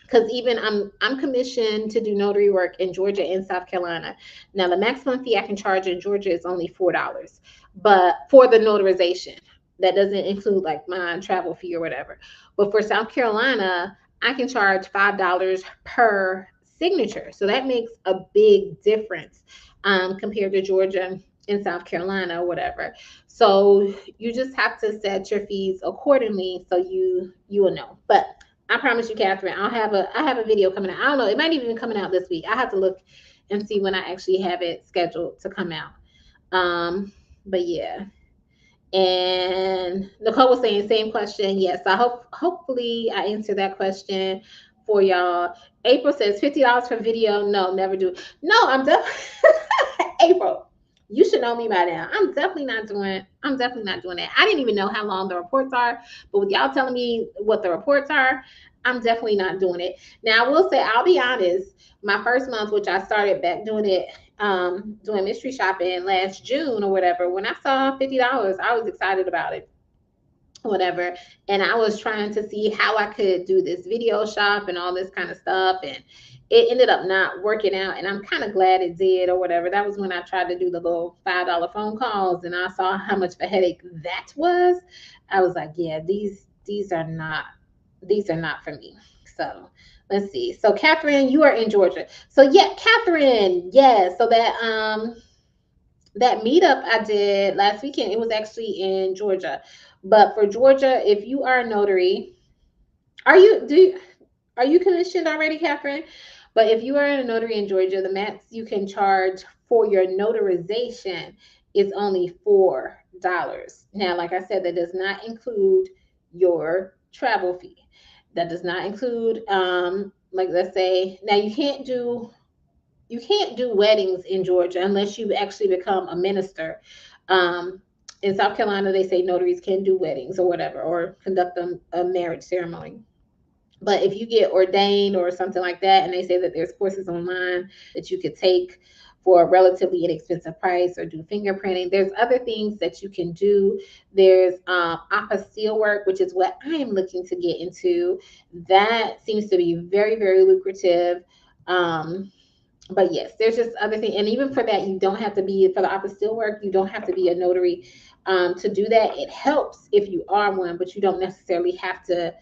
Because even I'm commissioned to do notary work in Georgia and South Carolina. Now the maximum fee I can charge in Georgia is only $4, but for the notarization, that doesn't include like my travel fee or whatever. But for South Carolina, I can charge $5 per signature. So that makes a big difference, compared to Georgia and South Carolina or whatever. So you just have to set your fees accordingly so you will know. But I promise you, Catherine, I have a video coming out. I don't know, it might even be coming out this week. I have to look and see when I actually have it scheduled to come out. But yeah. And Nicole was saying same question. Yes, I hopefully I answered that question for y'all. April says $50 for video. No, never do. No, I'm definitely April. You should know me by now. I'm definitely not doing. I'm definitely not doing that. I didn't even know how long the reports are, but with y'all telling me what the reports are, I'm definitely not doing it. Now I will say, I'll be honest. My first month, which I started back doing it, doing mystery shopping last June or whatever. When I saw $50, I was excited about it, whatever. And I was trying to see how I could do this video shop and all this kind of stuff. And it ended up not working out. And I'm kind of glad it did or whatever. That was when I tried to do the little $5 phone calls and I saw how much of a headache that was. I was like, yeah, these are not for me. So let's see. So Catherine, you are in Georgia. So yeah, Catherine, yeah. So that meetup I did last weekend, it was actually in Georgia. But for Georgia, if you are a notary, are you do you, are you commissioned already, Catherine? But if you are a notary in Georgia, the max you can charge for your notarization is only $4. Now, like I said, that does not include your travel fee. That does not include like let's say now you can't do weddings in Georgia unless you actually become a minister. Um, in South Carolina, they say notaries can do weddings or whatever, or conduct a marriage ceremony. But if you get ordained or something like that, and they say that there's courses online that you could take for a relatively inexpensive price or do fingerprinting, there's other things that you can do. There's apostille work, which is what I am looking to get into. That seems to be very, very lucrative. Um, but yes, there's just other things, and even for that, you don't have to be for the apostille work. You don't have to be a notary to do that. It helps if you are one, but you don't necessarily have to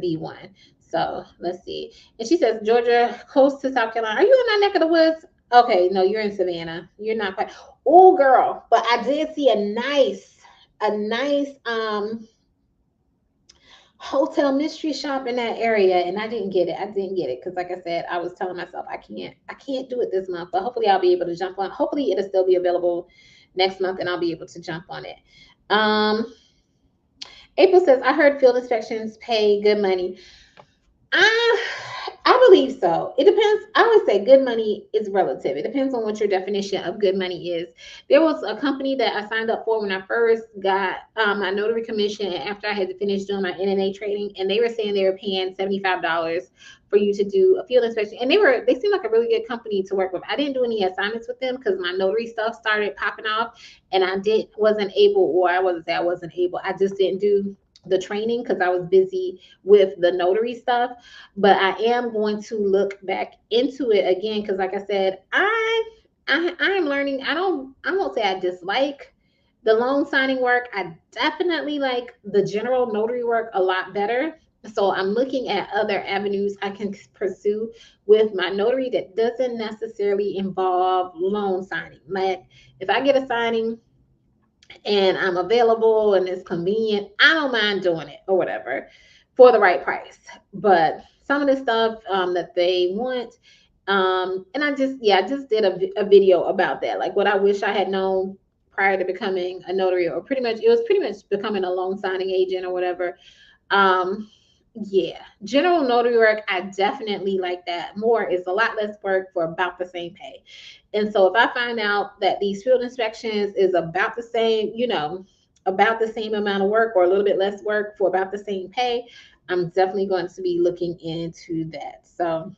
be one. So let's see. And she says Georgia, close to South Carolina. Are you in my neck of the woods? Okay, no, you're in Savannah. You're not quite. Oh, girl, but I did see a nice hotel mystery shop in that area, and I didn't get it because like I said, I was telling myself I can't do it this month, but hopefully I'll be able to jump on. Hopefully it'll still be available next month and I'll be able to jump on it. um April says, I heard field inspections pay good money. I I believe so. It depends. I would say good money is relative. It depends on what your definition of good money is. There was a company that I signed up for when I first got my notary commission, and after I had finished doing my NNA training, and they were saying they were paying $75 for you to do a field inspection, and they seemed like a really good company to work with. I didn't do any assignments with them because my notary stuff started popping off, and wasn't able, or I wasn't say I wasn't able. I just didn't do the training because I was busy with the notary stuff. But I am going to look back into it again because like I said, I am learning. I won't say I dislike the loan signing work. I definitely like the general notary work a lot better. So I'm looking at other avenues I can pursue with my notary that doesn't necessarily involve loan signing. Like if I get a signing and I'm available and it's convenient, I don't mind doing it or whatever for the right price. But some of the stuff that they want, and I just did a video about that, like what I wish I had known prior to becoming a notary, or pretty much becoming a loan signing agent or whatever. um, yeah, general notary work, I definitely like that more. It's a lot less work for about the same pay. And so if I find out that these field inspections is about the same, about the same amount of work or a little bit less work for about the same pay, I'm definitely going to be looking into that. So,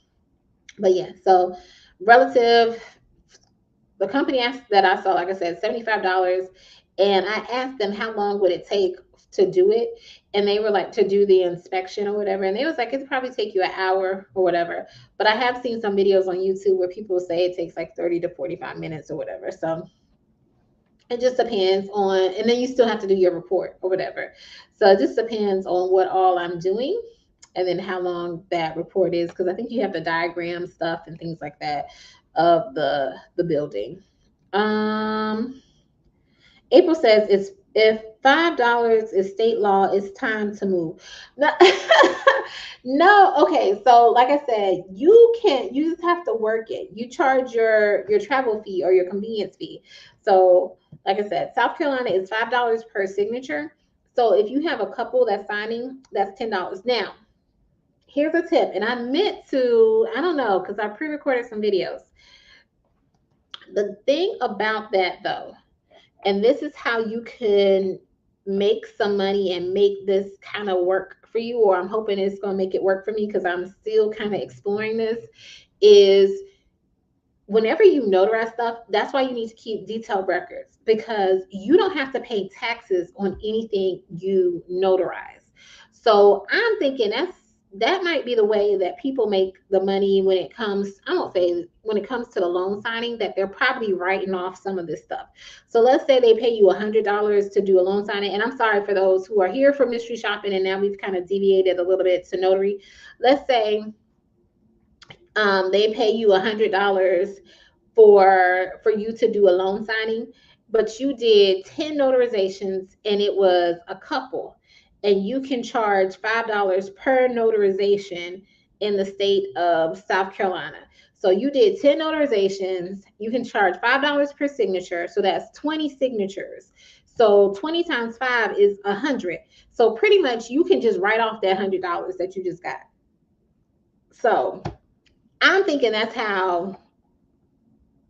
but yeah, so relative, the company that I saw, like I said, $75. And I asked them how long would it take to do it. And they were like, to do the inspection or whatever. And they was like, it'd probably take you an hour or whatever. But I have seen some videos on YouTube where people say it takes like 30 to 45 minutes or whatever. So it just depends on, and then you still have to do your report or whatever. So it just depends on what all I'm doing and then how long that report is. Because I think you have the diagram stuff and things like that of the building. Um, April says it's if $5 is state law, it's time to move. No, no, okay. So like I said, you just have to work it. You charge your travel fee or your convenience fee. So like I said, South Carolina is $5 per signature. So if you have a couple that's signing, that's $10. Now, here's a tip, and I meant to, I don't know, because I pre-recorded some videos. The thing about that though, and this is how you can make some money and make this kind of work for you, or I'm hoping it's going to make it work for me because I'm still kind of exploring this, is whenever you notarize stuff, that's why you need to keep detailed records, because you don't have to pay taxes on anything you notarize. So I'm thinking that might be the way that people make the money when it comes, I won't say when it comes to the loan signing, that they're probably writing off some of this stuff. So let's say they pay you $100 to do a loan signing. And I'm sorry for those who are here for mystery shopping, and now we've kind of deviated a little bit to notary. Let's say they pay you $100 for you to do a loan signing, but you did 10 notarizations and it was a couple, and you can charge $5 per notarization in the state of South Carolina. So you did 10 notarizations, you can charge $5 per signature, so that's 20 signatures. So 20 times 5 is 100. So pretty much you can just write off that $100 that you just got. So I'm thinking that's how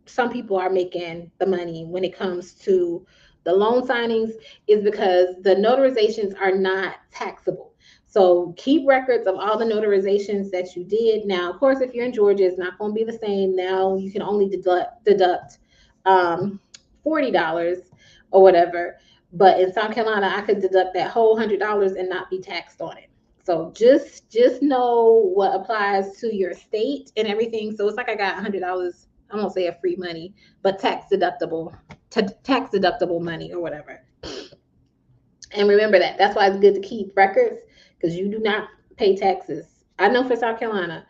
some people are making the money when it comes to the loan signings, is because the notarizations are not taxable. So keep records of all the notarizations that you did. Now, of course, if you're in Georgia, it's not going to be the same. Now you can only deduct um, $40 or whatever. But in South Carolina, I could deduct that whole $100 and not be taxed on it. So just know what applies to your state and everything. So it's like I got $100, I won't say a free money, but tax deductible money or whatever. And remember that. That's why it's good to keep records, because you do not pay taxes. I know for South Carolina,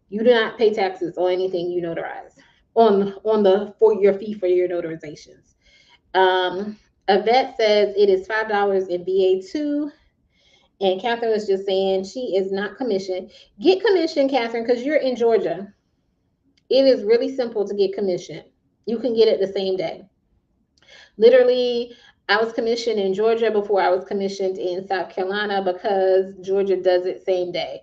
you do not pay taxes on anything you notarize on the for your fee for your notarizations. Yvette says it is $5 in BA2. And Catherine was just saying she is not commissioned. Get commission, Catherine, because you're in Georgia. It is really simple to get commission. You can get it the same day. Literally, I was commissioned in Georgia before I was commissioned in South Carolina, because Georgia does it same day.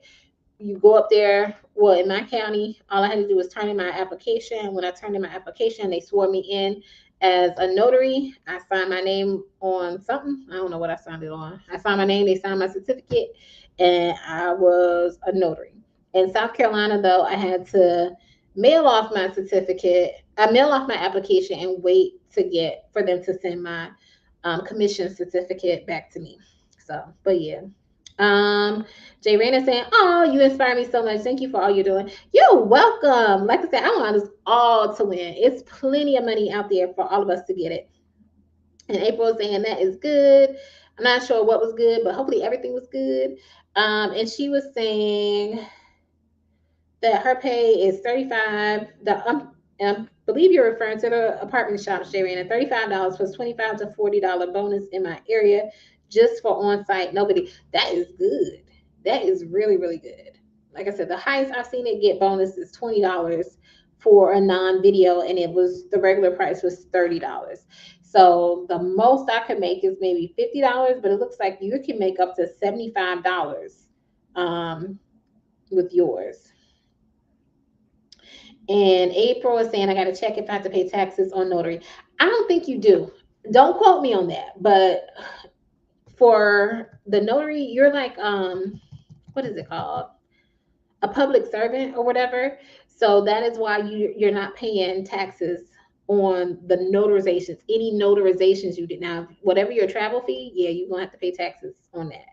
You go up there. Well, in my county, all I had to do was turn in my application. When I turned in my application, they swore me in as a notary. I signed my name on something. I don't know what I signed it on. I signed my name, they signed my certificate, and I was a notary. In South Carolina, though, I had to mail off my certificate. I mail off my application and wait for them to send my commission certificate back to me. So, but yeah. Jay Rayner saying, "Oh, you inspire me so much. Thank you for all you're doing." You're welcome. Like I said, I want us all to win. It's plenty of money out there for all of us to get it. And April is saying that is good. I'm not sure what was good, but hopefully everything was good. And she was saying that her pay is 35. I believe you're referring to the apartment shop, Sherry, and $35 plus $25 to $40 bonus in my area just for on-site. Nobody. That is good. That is really, really good. Like I said, the highest I've seen it get bonus is $20 for a non-video, and the regular price was $30. So the most I could make is maybe $50, but it looks like you can make up to $75 with yours. And April is saying, I got to check if I have to pay taxes on notary. I don't think you do. Don't quote me on that. But for the notary, you're like, what is it called? A public servant or whatever. So that is why you're not paying taxes on the notarizations, any notarizations you did. Now, whatever your travel fee, yeah, you're going to have to pay taxes on that.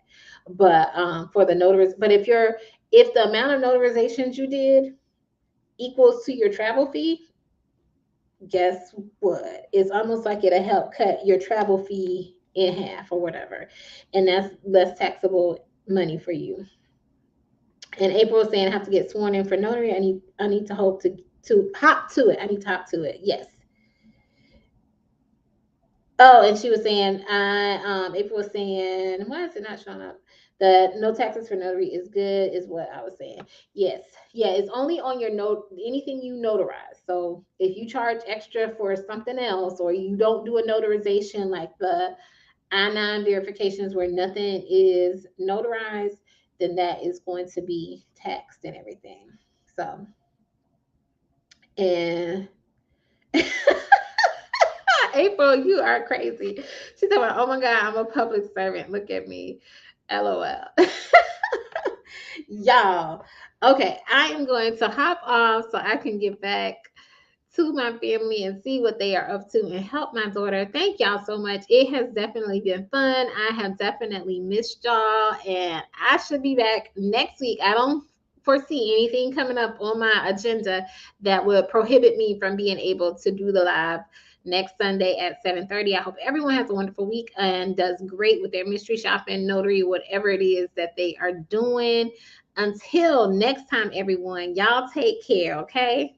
But for the notaries, but if the amount of notarizations you did equals to your travel fee, guess what? It's almost like it'll help cut your travel fee in half or whatever. And that's less taxable money for you. And April is saying I have to get sworn in for notary. I need to hop to it. I need to hop to it. Yes. Oh, and she was saying, April was saying, why is it not showing up? The no taxes for notary is good, is what I was saying. Yes. Yeah, it's only on your note, anything you notarize. So if you charge extra for something else, or you don't do a notarization like the I-9 verifications where nothing is notarized, then that is going to be taxed and everything. So, and April, you are crazy. She said, "Oh my God, I'm a public servant. Look at me. LOL." Y'all. Okay, I am going to hop off so I can get back to my family and see what they are up to and help my daughter. Thank y'all so much. It has definitely been fun. I have definitely missed y'all, and I should be back next week. I don't foresee anything coming up on my agenda that would prohibit me from being able to do the live next Sunday at 7:30. I hope everyone has a wonderful week and does great with their mystery shopping, notary, whatever it is that they are doing. Until next time, everyone, y'all take care, okay?